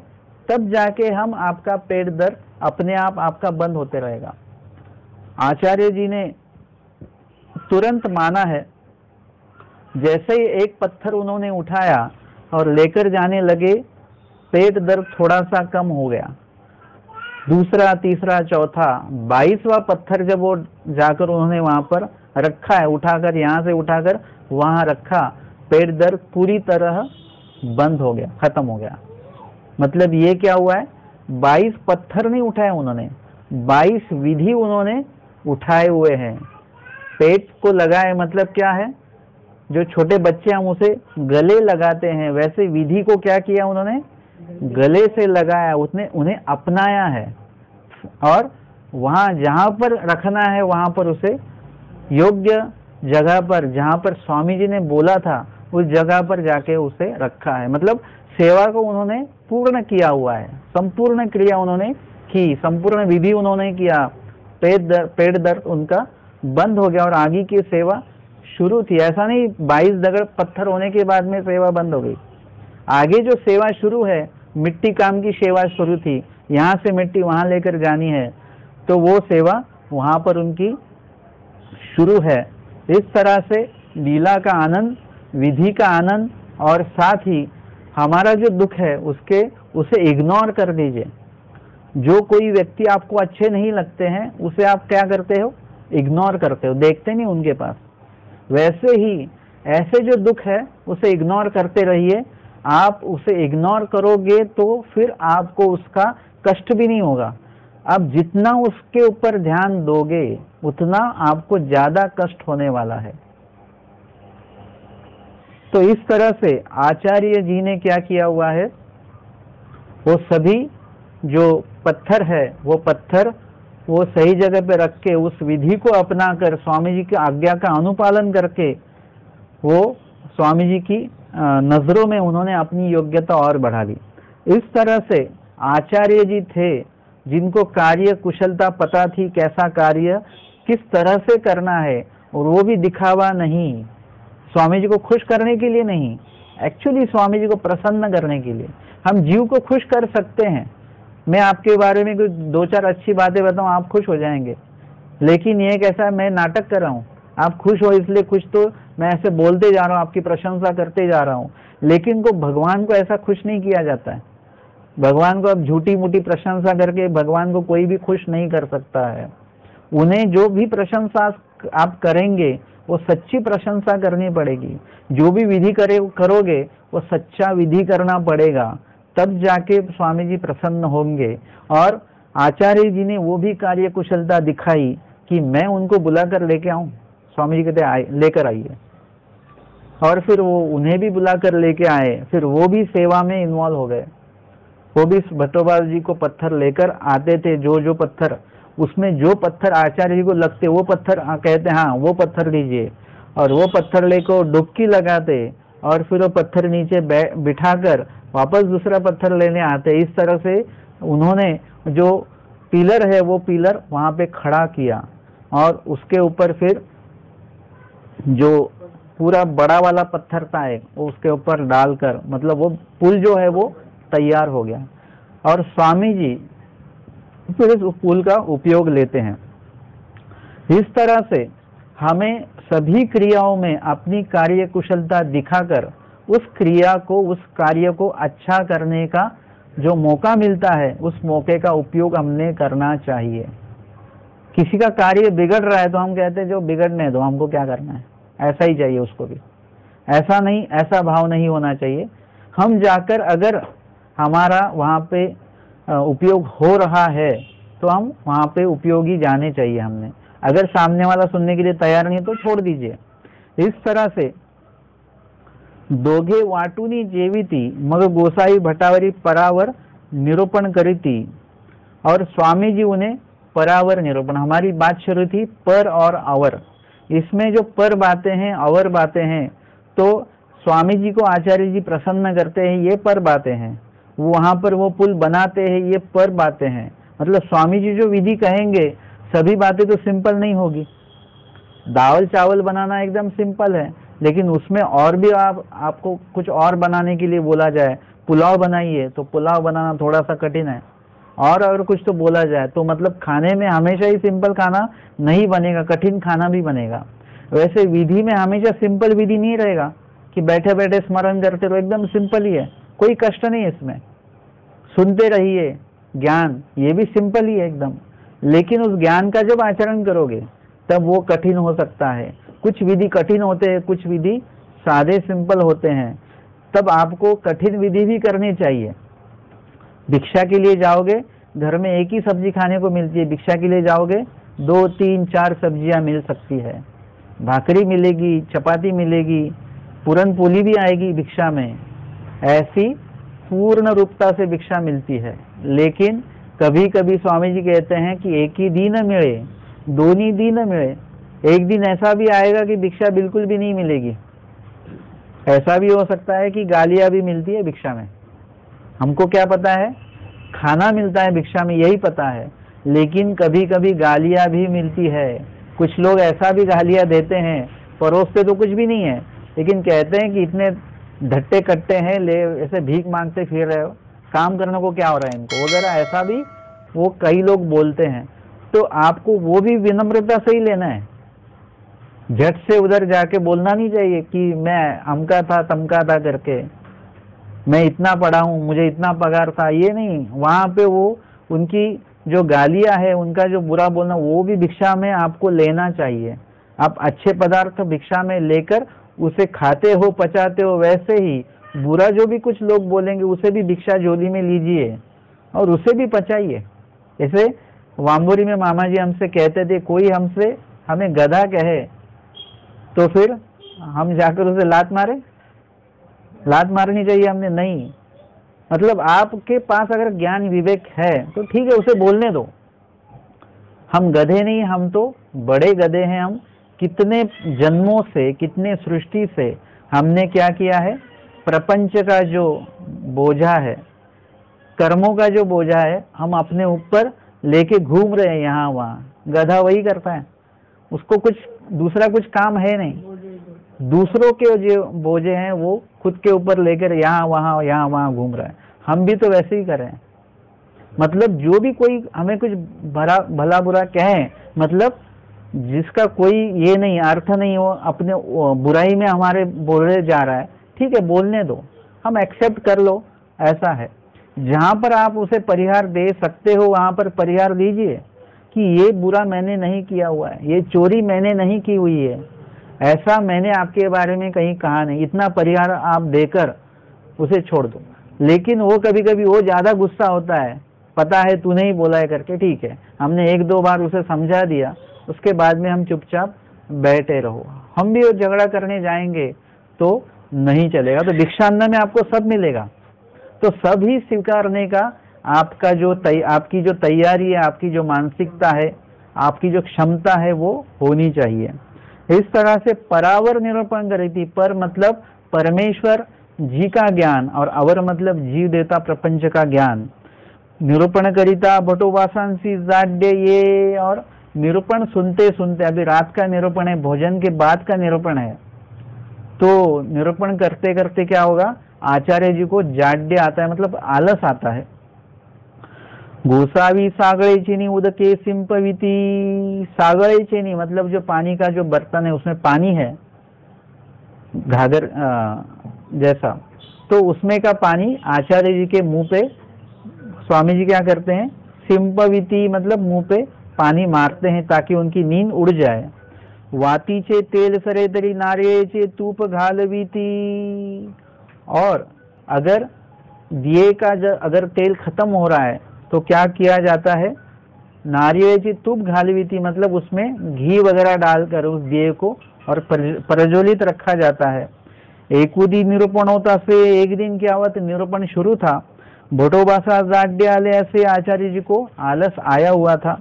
तब जाके हम आपका पेट दर्द अपने आप आपका बंद होते रहेगा। आचार्य जी ने तुरंत माना है। जैसे ही एक पत्थर उन्होंने उठाया और लेकर जाने लगे, पेट दर्द थोड़ा सा कम हो गया। दूसरा, तीसरा, चौथा, 22वां पत्थर जब वो जाकर उन्होंने वहां पर रखा है, उठाकर यहाँ से उठाकर वहां रखा, पेट दर्द पूरी तरह बंद हो गया, खत्म हो गया। मतलब ये क्या हुआ है? 22 पत्थर नहीं उठाए उन्होंने, 22 विधि उन्होंने उठाए हुए हैं। पेट को लगाए मतलब क्या है? जो छोटे बच्चे हम उसे गले लगाते हैं, वैसे विधि को क्या किया उन्होंने? गले से लगाया, उन्हें अपनाया है। और वहां जहां पर रखना है वहां पर उसे योग्य जगह पर, जहां पर स्वामी जी ने बोला था उस जगह पर जाके उसे रखा है। मतलब सेवा को उन्होंने पूर्ण किया हुआ है, संपूर्ण क्रिया उन्होंने की, संपूर्ण विधि उन्होंने किया। पेट दर्द उनका बंद हो गया और आगे की सेवा शुरू थी। ऐसा नहीं 22 दगड़ पत्थर होने के बाद में सेवा बंद हो गई। आगे जो सेवा शुरू है, मिट्टी काम की सेवा शुरू थी, यहाँ से मिट्टी वहां लेकर जानी है, तो वो सेवा वहां पर उनकी शुरू है। इस तरह से लीला का आनंद, विधि का आनंद, और साथ ही हमारा जो दुख है उसे इग्नोर कर दीजिए। जो कोई व्यक्ति आपको अच्छे नहीं लगते हैं उसे आप क्या करते हो? इग्नोर करते हो, देखते नहीं उनके पास। वैसे ही ऐसे जो दुख है उसे इग्नोर करते रहिए। आप उसे इग्नोर करोगे तो फिर आपको उसका कष्ट भी नहीं होगा। आप जितना उसके ऊपर ध्यान दोगे उतना आपको ज्यादा कष्ट होने वाला है। तो इस तरह से आचार्य जी ने क्या किया हुआ है, वो सभी जो पत्थर है वो पत्थर वो सही जगह पे रख के उस विधि को अपना कर स्वामी जी की आज्ञा का अनुपालन करके वो स्वामी जी की नजरों में उन्होंने अपनी योग्यता और बढ़ा ली। इस तरह से आचार्य जी थे जिनको कार्य कुशलता पता थी, कैसा कार्य किस तरह से करना है, और वो भी दिखावा नहीं, स्वामी जी को खुश करने के लिए नहीं, एक्चुअली स्वामी जी को प्रसन्न करने के लिए। हम जीव को खुश कर सकते हैं, मैं आपके बारे में कोई 2-4 अच्छी बातें बताऊं आप खुश हो जाएंगे, लेकिन ये कैसा मैं नाटक कर रहा हूं, आप खुश हो इसलिए खुश, तो मैं ऐसे बोलते जा रहा हूं, आपकी प्रशंसा करते जा रहा हूं, लेकिन को भगवान को ऐसा खुश नहीं किया जाता है। भगवान को अब झूठी मूठी प्रशंसा करके भगवान को कोई भी खुश नहीं कर सकता है। उन्हें जो भी प्रशंसा आप करेंगे वो सच्ची प्रशंसा करनी पड़ेगी, जो भी विधि करोगे वो सच्चा विधि करना पड़ेगा, तब जाके स्वामी जी प्रसन्न होंगे। और आचार्य जी ने वो भी कार्य कुशलता दिखाई कि मैं उनको बुलाकर लेके आऊं, स्वामी जी कहते लेकर आइए, और फिर वो उन्हें भी बुलाकर लेके आए, फिर वो भी सेवा में इन्वॉल्व हो गए। वो भी भट्टोबाल जी को पत्थर लेकर आते थे, जो जो पत्थर उसमें जो पत्थर आचार्य जी को लगते वो पत्थर कहते हाँ वो पत्थर लीजिए, और वो पत्थर लेकर डुबकी लगाते और फिर वो पत्थर नीचे बिठाकर वापस दूसरा पत्थर लेने आते। इस तरह से उन्होंने जो पिलर है वो पिलर वहां पे खड़ा किया, और उसके ऊपर फिर जो पूरा बड़ा वाला पत्थर था वो उसके ऊपर डालकर, मतलब वो पुल जो है वो तैयार हो गया, और स्वामी जी फिर इस पुल का उपयोग लेते हैं। इस तरह से हमें सभी क्रियाओं में अपनी कार्य कुशलता दिखाकर उस क्रिया को, उस कार्य को अच्छा करने का जो मौका मिलता है उस मौके का उपयोग हमने करना चाहिए। किसी का कार्य बिगड़ रहा है तो हम कहते हैं जो बिगड़ने दो, हमको क्या करना है, ऐसा ही चाहिए उसको भी। ऐसा नहीं, ऐसा भाव नहीं होना चाहिए। हम जाकर अगर हमारा वहाँ पे उपयोग हो रहा है तो हम वहाँ पे उपयोगी जाने चाहिए हमने। अगर सामने वाला सुनने के लिए तैयार नहीं तो छोड़ दीजिए। इस तरह से दोघे वाटुनी जेविती मग गोसाई भटावरी परावर निरूपण करीती, और स्वामी जी उन्हें परावर निरूपण, हमारी बात शुरू थी पर और अवर, इसमें जो पर बातें हैं अवर बातें हैं, तो स्वामी जी को आचार्य जी प्रसन्न करते हैं, ये पर बातें हैं। वहां पर वो पुल बनाते हैं, ये पर बातें हैं। मतलब स्वामी जी जो विधि कहेंगे सभी बातें तो सिंपल नहीं होगी। दाल चावल बनाना एकदम सिंपल है, लेकिन उसमें और भी आपको कुछ और बनाने के लिए बोला जाए, पुलाव बनाइए, तो पुलाव बनाना थोड़ा सा कठिन है, और अगर कुछ तो बोला जाए तो मतलब खाने में हमेशा ही सिंपल खाना नहीं बनेगा, कठिन खाना भी बनेगा। वैसे विधि में हमेशा सिंपल विधि नहीं रहेगा कि बैठे बैठे स्मरण करते रहो, एकदम सिंपल ही है, कोई कष्ट नहीं है इसमें। सुनते रहिए ज्ञान, ये भी सिंपल ही है एकदम, लेकिन उस ज्ञान का जब आचरण करोगे तब वो कठिन हो सकता है। कुछ विधि कठिन होते हैं, कुछ विधि सादे सिंपल होते हैं, तब आपको कठिन विधि भी करनी चाहिए। भिक्षा के लिए जाओगे, घर में एक ही सब्जी खाने को मिलती है, भिक्षा के लिए जाओगे 2, 3, 4 सब्जियां मिल सकती है, भाकरी मिलेगी, चपाती मिलेगी, पूरन पोली भी आएगी भिक्षा में। ऐसी पूर्ण रूपता से भिक्षा मिलती है। लेकिन कभी कभी स्वामी जी कहते हैं कि एक ही दिन मिले, दोनों दिन मिले, एक दिन ऐसा भी आएगा कि भिक्षा बिल्कुल भी नहीं मिलेगी। ऐसा भी हो सकता है कि गालियां भी मिलती है भिक्षा में, हमको क्या पता है, खाना मिलता है भिक्षा में यही पता है, लेकिन कभी कभी गालियां भी मिलती है। कुछ लोग ऐसा भी गालियां देते हैं, परोसते तो कुछ भी नहीं है, लेकिन कहते हैं कि इतने ढट्टे कट्टे हैं, ले ऐसे भीख मांगते फिर रहे हो, काम करने को क्या हो रहा है इनको वगैरह, ऐसा भी वो कई लोग बोलते हैं। तो आपको वो भी विनम्रता से ही लेना है, झट से उधर जाके बोलना नहीं चाहिए कि मैं अमका था तमका था करके, मैं इतना पढ़ा हूँ, मुझे इतना पगार था, ये नहीं। वहां पे वो उनकी जो गालियां है, उनका जो बुरा बोलना, वो भी भिक्षा में आपको लेना चाहिए। आप अच्छे पदार्थ भिक्षा में लेकर उसे खाते हो, पचाते हो, वैसे ही बुरा जो भी कुछ लोग बोलेंगे उसे भी भिक्षा झोली में लीजिए और उसे भी पचाइए। जैसे वाम्बोरी में मामा जी हमसे कहते थे, कोई हमसे हमें गधा कहे तो फिर हम जाकर उसे लात मारे, लात मारनी चाहिए हमने? नहीं। मतलब आपके पास अगर ज्ञान विवेक है तो ठीक है, उसे बोलने दो। हम गधे नहीं, हम तो बड़े गधे हैं। हम कितने जन्मों से, कितने सृष्टि से हमने क्या किया है, प्रपंच का जो बोझा है, कर्मों का जो बोझा है, हम अपने ऊपर लेके घूम रहे हैं यहाँ वहाँ। गधा वही करता है, उसको कुछ दूसरा कुछ काम है नहीं। दूसरों के जो बोझे हैं वो खुद के ऊपर लेकर यहाँ वहाँ घूम रहा है। हम भी तो वैसे ही कर रहे हैं। मतलब जो भी कोई हमें कुछ भला बुरा कहे, मतलब जिसका कोई ये नहीं, अर्थ नहीं हो, अपने बुराई में हमारे बोले जा रहा है, ठीक है, बोलने दो, हम एक्सेप्ट कर लो। ऐसा है, जहां पर आप उसे परिहार दे सकते हो वहां पर परिहार दीजिए कि ये बुरा मैंने नहीं किया हुआ है, ये चोरी मैंने नहीं की हुई है, ऐसा मैंने आपके बारे में कहीं कहा नहीं, इतना परिहार आप देकर उसे छोड़ दो। लेकिन वो कभी कभी वो ज्यादा गुस्सा होता है, पता है तूने ही बोला है करके, ठीक है, हमने एक दो बार उसे समझा दिया, उसके बाद में हम चुपचाप बैठे रहो। हम भी वो झगड़ा करने जाएंगे तो नहीं चलेगा। तो भिक्षान्न में आपको सब मिलेगा, तो सब ही स्वीकारने का आपका जो आपकी जो तैयारी है, आपकी जो मानसिकता है, आपकी जो क्षमता है वो होनी चाहिए। इस तरह से परावर निरूपण करी, पर मतलब परमेश्वर जी का ज्ञान और अवर मतलब जीव देता प्रपंच का ज्ञान निरूपण करिता भटोवासांसी जाड्य। ये और निरूपण सुनते सुनते, अभी रात का निरूपण है, भोजन के बाद का निरूपण है, तो निरूपण करते करते क्या होगा, आचार्य जी को जाड्य आता है, मतलब आलस आता है। गोसावी सागळे चीनी उदके सिंपविती। सागळे चीनी मतलब जो पानी का जो बर्तन है उसमें पानी है, घाघर जैसा, तो उसमें का पानी आचार्य जी के मुंह पे स्वामी जी क्या करते हैं, सिंपविती मतलब मुंह पे पानी मारते हैं ताकि उनकी नींद उड़ जाए। वातीचे तेल सरे तरी नारियेचे तूप घालवीती। और अगर दिए का अगर तेल खत्म हो रहा है तो क्या किया जाता है, नारियेची तूप घालवीती मतलब उसमें घी वगैरह डालकर उस दिए को और प्रज्वलित रखा जाता है। एकुदी निरूपण होता से, एक दिन क्या हुआ, निरूपण शुरू था, भटोबासा जाड्य आले ऐसे आचार्य जी को आलस आया हुआ था।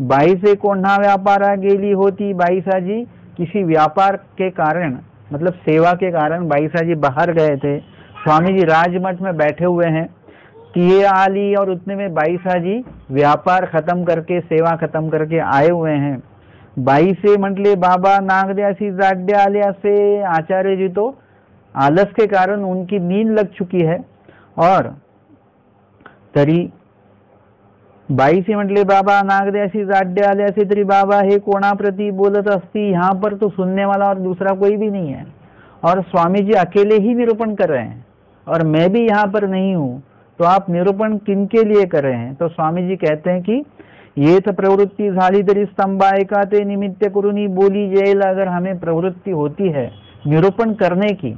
बाई से कोण्हा व्यापारा गेली होती। बाईसा जी किसी व्यापार के कारण, मतलब सेवा के कारण बाईसा जी बाहर गए थे। स्वामी जी राजमठ में बैठे हुए हैं, तिये आली, और उतने में बाईसा जी व्यापार खत्म करके, सेवा खत्म करके आए हुए हैं। बाई से म्हटले बाबा नागद्यासी जाड्य आले असे। आचार्य जी तो आलस के कारण उनकी नींद लग चुकी है, और तरी बाईसे म्हटले बाबा नागद्यासी जाड्य आले असे तरी बाबा हे कोणाप्रती बोलत असती। यहाँ पर तो सुनने वाला और दूसरा कोई भी नहीं है, और स्वामी जी अकेले ही निरूपण कर रहे हैं, और मैं भी यहाँ पर नहीं हूँ, तो आप निरूपण किनके लिए कर रहे हैं? तो स्वामी जी कहते हैं कि ये तो प्रवृत्ति झाली तरी स्तंभा एकाते निमित्त करुनी बोली जेल। अगर हमें प्रवृत्ति होती है निरूपण करने की,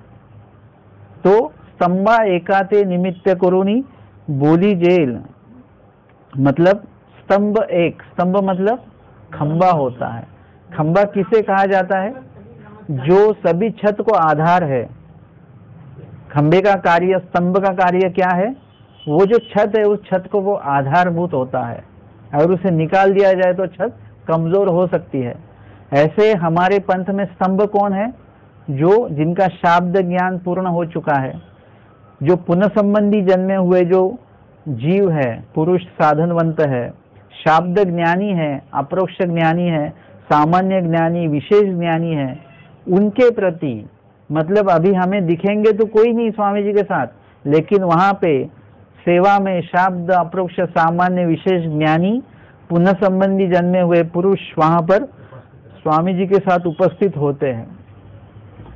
तो स्तंभा एकाते निमित्त करुनी बोली जेल, मतलब स्तंभ एक, स्तंभ मतलब खंबा होता है। खंबा किसे कहा जाता है? जो सभी छत को आधार है। खंबे का कार्य, स्तंभ का कार्य क्या है? वो जो छत है उस छत को वो आधारभूत होता है, अगर उसे निकाल दिया जाए तो छत कमजोर हो सकती है। ऐसे हमारे पंथ में स्तंभ कौन है? जो जिनका शाब्द ज्ञान पूर्ण हो चुका है, जो पुनः संबंधी जन्मे हुए जो जीव है, पुरुष साधनवंत है, शाब्द ज्ञानी है, अप्रोक्ष ज्ञानी है, सामान्य ज्ञानी, विशेष ज्ञानी है, उनके प्रति, मतलब अभी हमें दिखेंगे तो कोई नहीं स्वामी जी के साथ, लेकिन वहां पे सेवा में शाब्द अप्रोक्ष सामान्य विशेष ज्ञानी पुनः संबंधी जन्मे हुए पुरुष वहां पर स्वामी जी के साथ उपस्थित होते हैं।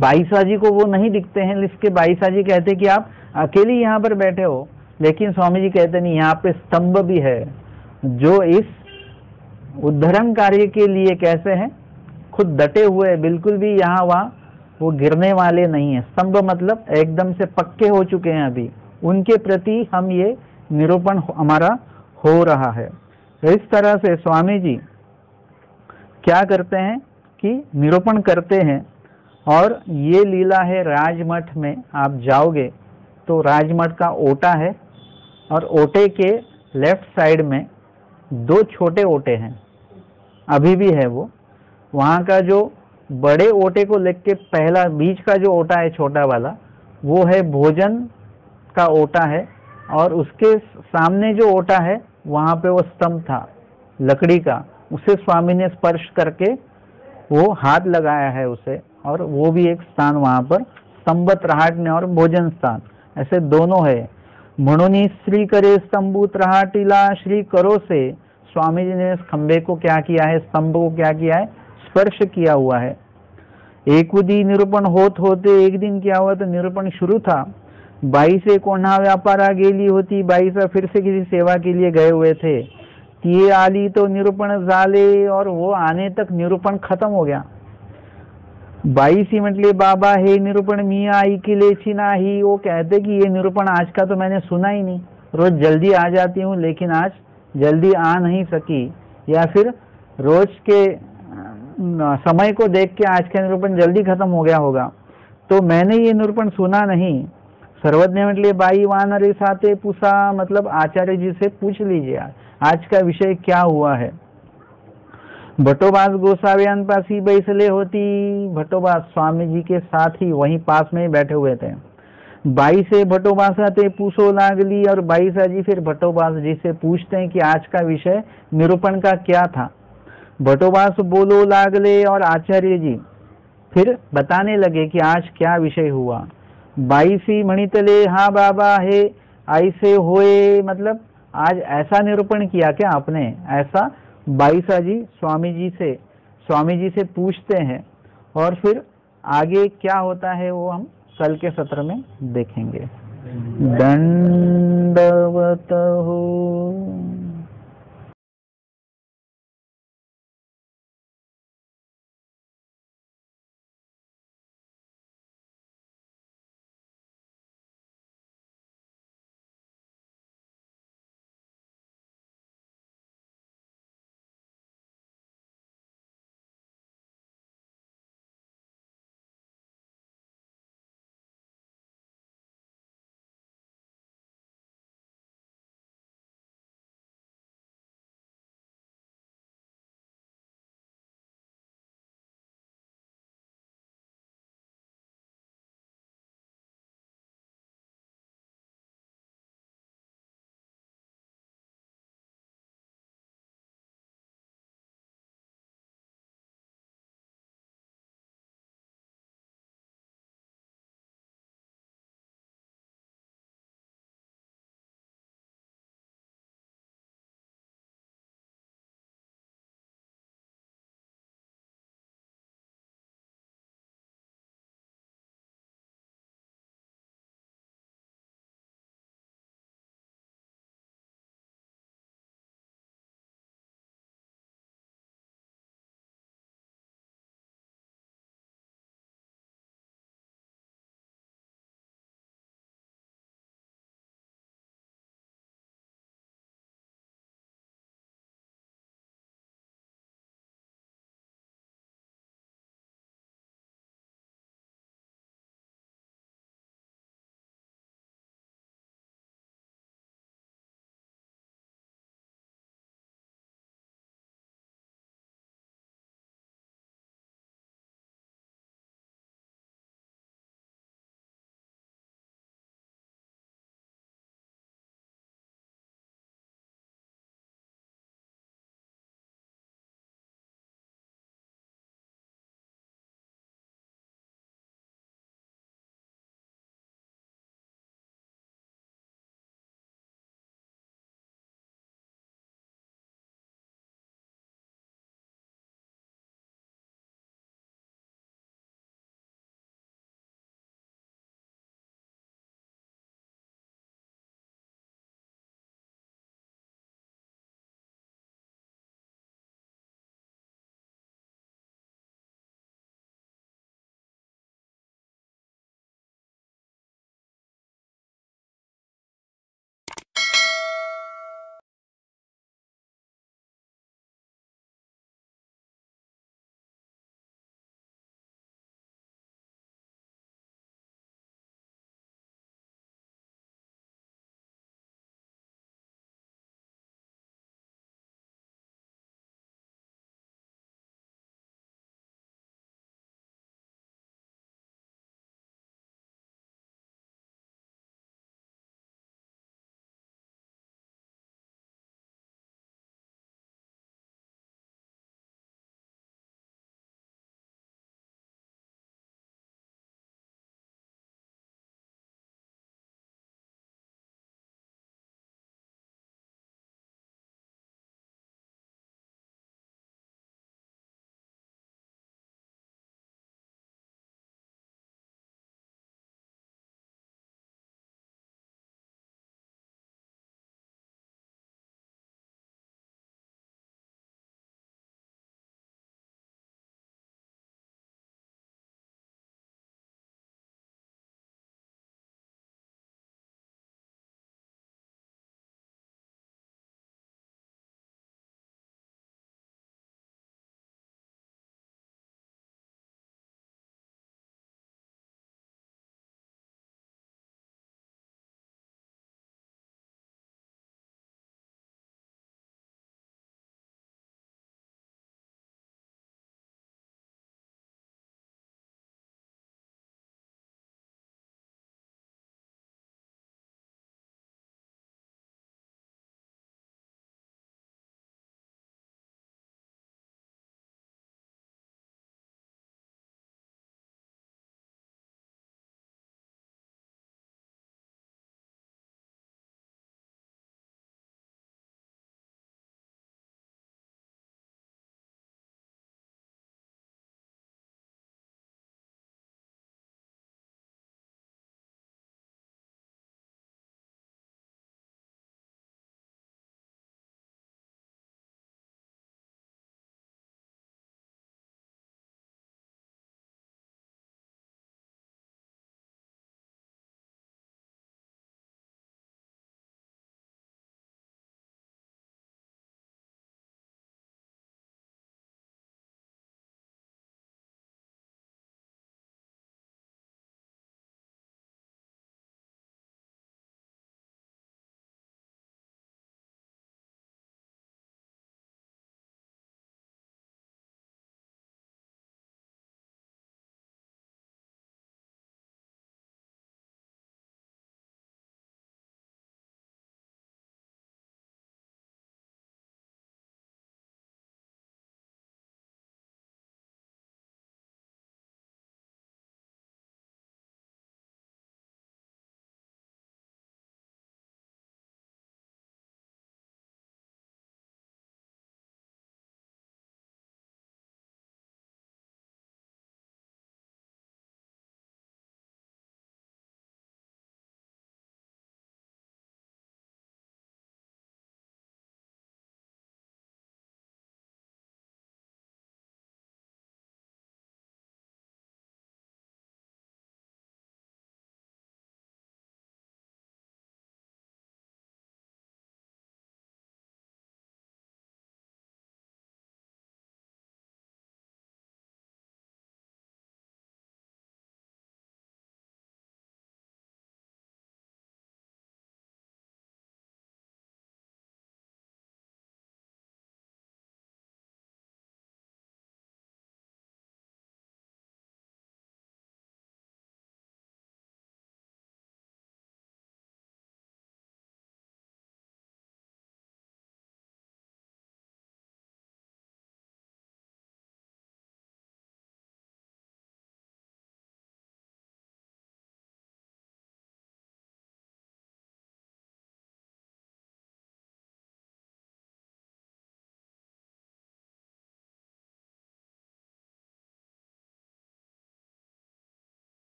बाईसा जी को वो नहीं दिखते हैं, इसके बाईसा जी कहते कि आप अकेले यहाँ पर बैठे हो, लेकिन स्वामी जी कहते नहीं, यहाँ पे स्तंभ भी है जो इस उद्धरण कार्य के लिए कैसे हैं, खुद डटे हुए, बिल्कुल भी यहाँ वहाँ वो गिरने वाले नहीं है। स्तंभ मतलब एकदम से पक्के हो चुके हैं, अभी उनके प्रति हम ये निरूपण हमारा हो रहा है। इस तरह से स्वामी जी क्या करते हैं कि निरूपण करते हैं। और ये लीला है राजमठ में। आप जाओगे तो राजमठ का ओटा है, और ओटे के लेफ्ट साइड में 2 छोटे ओटे हैं, अभी भी है वो। वहाँ का जो बड़े ओटे को लेके पहला बीच का जो ओटा है छोटा वाला, वो है भोजन का ओटा है, और उसके सामने जो ओटा है वहाँ पे वो स्तंभ था लकड़ी का, उसे स्वामी ने स्पर्श करके वो हाथ लगाया है उसे, और वो भी एक स्थान वहाँ पर स्तंभ त्राहटने और भोजन स्थान, ऐसे दोनों है। म्हणून श्री करे स्तंभु त्राहटीला, श्री करो से स्वामी जी ने इस खंबे को क्या किया है, स्तंभ को क्या किया है, स्पर्श किया हुआ है। एक उदी निरूपण होते एक दिन क्या हुआ, तो निरूपण शुरू था। बाई से कोणा व्यापारा गेली होती, बाई से फिर से किसी सेवा के लिए गए हुए थे। ये आली तो निरूपण झाले, और वो आने तक निरूपण खत्म हो गया। बाई सी म्हटले बाबा हे निरूपण मी ऐकलेची नाही। वो कहते कि ये निरूपण आज का तो मैंने सुना ही नहीं, रोज जल्दी आ जाती हूँ लेकिन आज जल्दी आ नहीं सकी, या फिर रोज के समय को देख के आज का निरूपण जल्दी खत्म हो गया होगा, तो मैंने ये निरूपण सुना नहीं। सर्वज्ञ म्हटले बाई वानरे साथे पूछा, मतलब आचार्य जी से पूछ लीजिए आज का विषय क्या हुआ है। भट्टोबास गोसाव्यान पास ही बैसले होती। भट्टोबास स्वामी जी के साथ ही वहीं पास में ही बैठे हुए थे। बाई से भट्टोबासा ते पूछो लागली, और बाईसा जी फिर भट्टोबास जी से पूछते हैं कि आज का विषय निरूपण का क्या था। भट्टोबास बोलो लागले, और आचार्य जी फिर बताने लगे कि आज क्या विषय हुआ। बाईसी मणितले हाँ बाबा हे ऐसे होए, मतलब आज ऐसा निरूपण किया क्या आपने, ऐसा बाईसा जी स्वामी जी से पूछते हैं। और फिर आगे क्या होता है वो हम कल के सत्र में देखेंगे। दंडवत हो।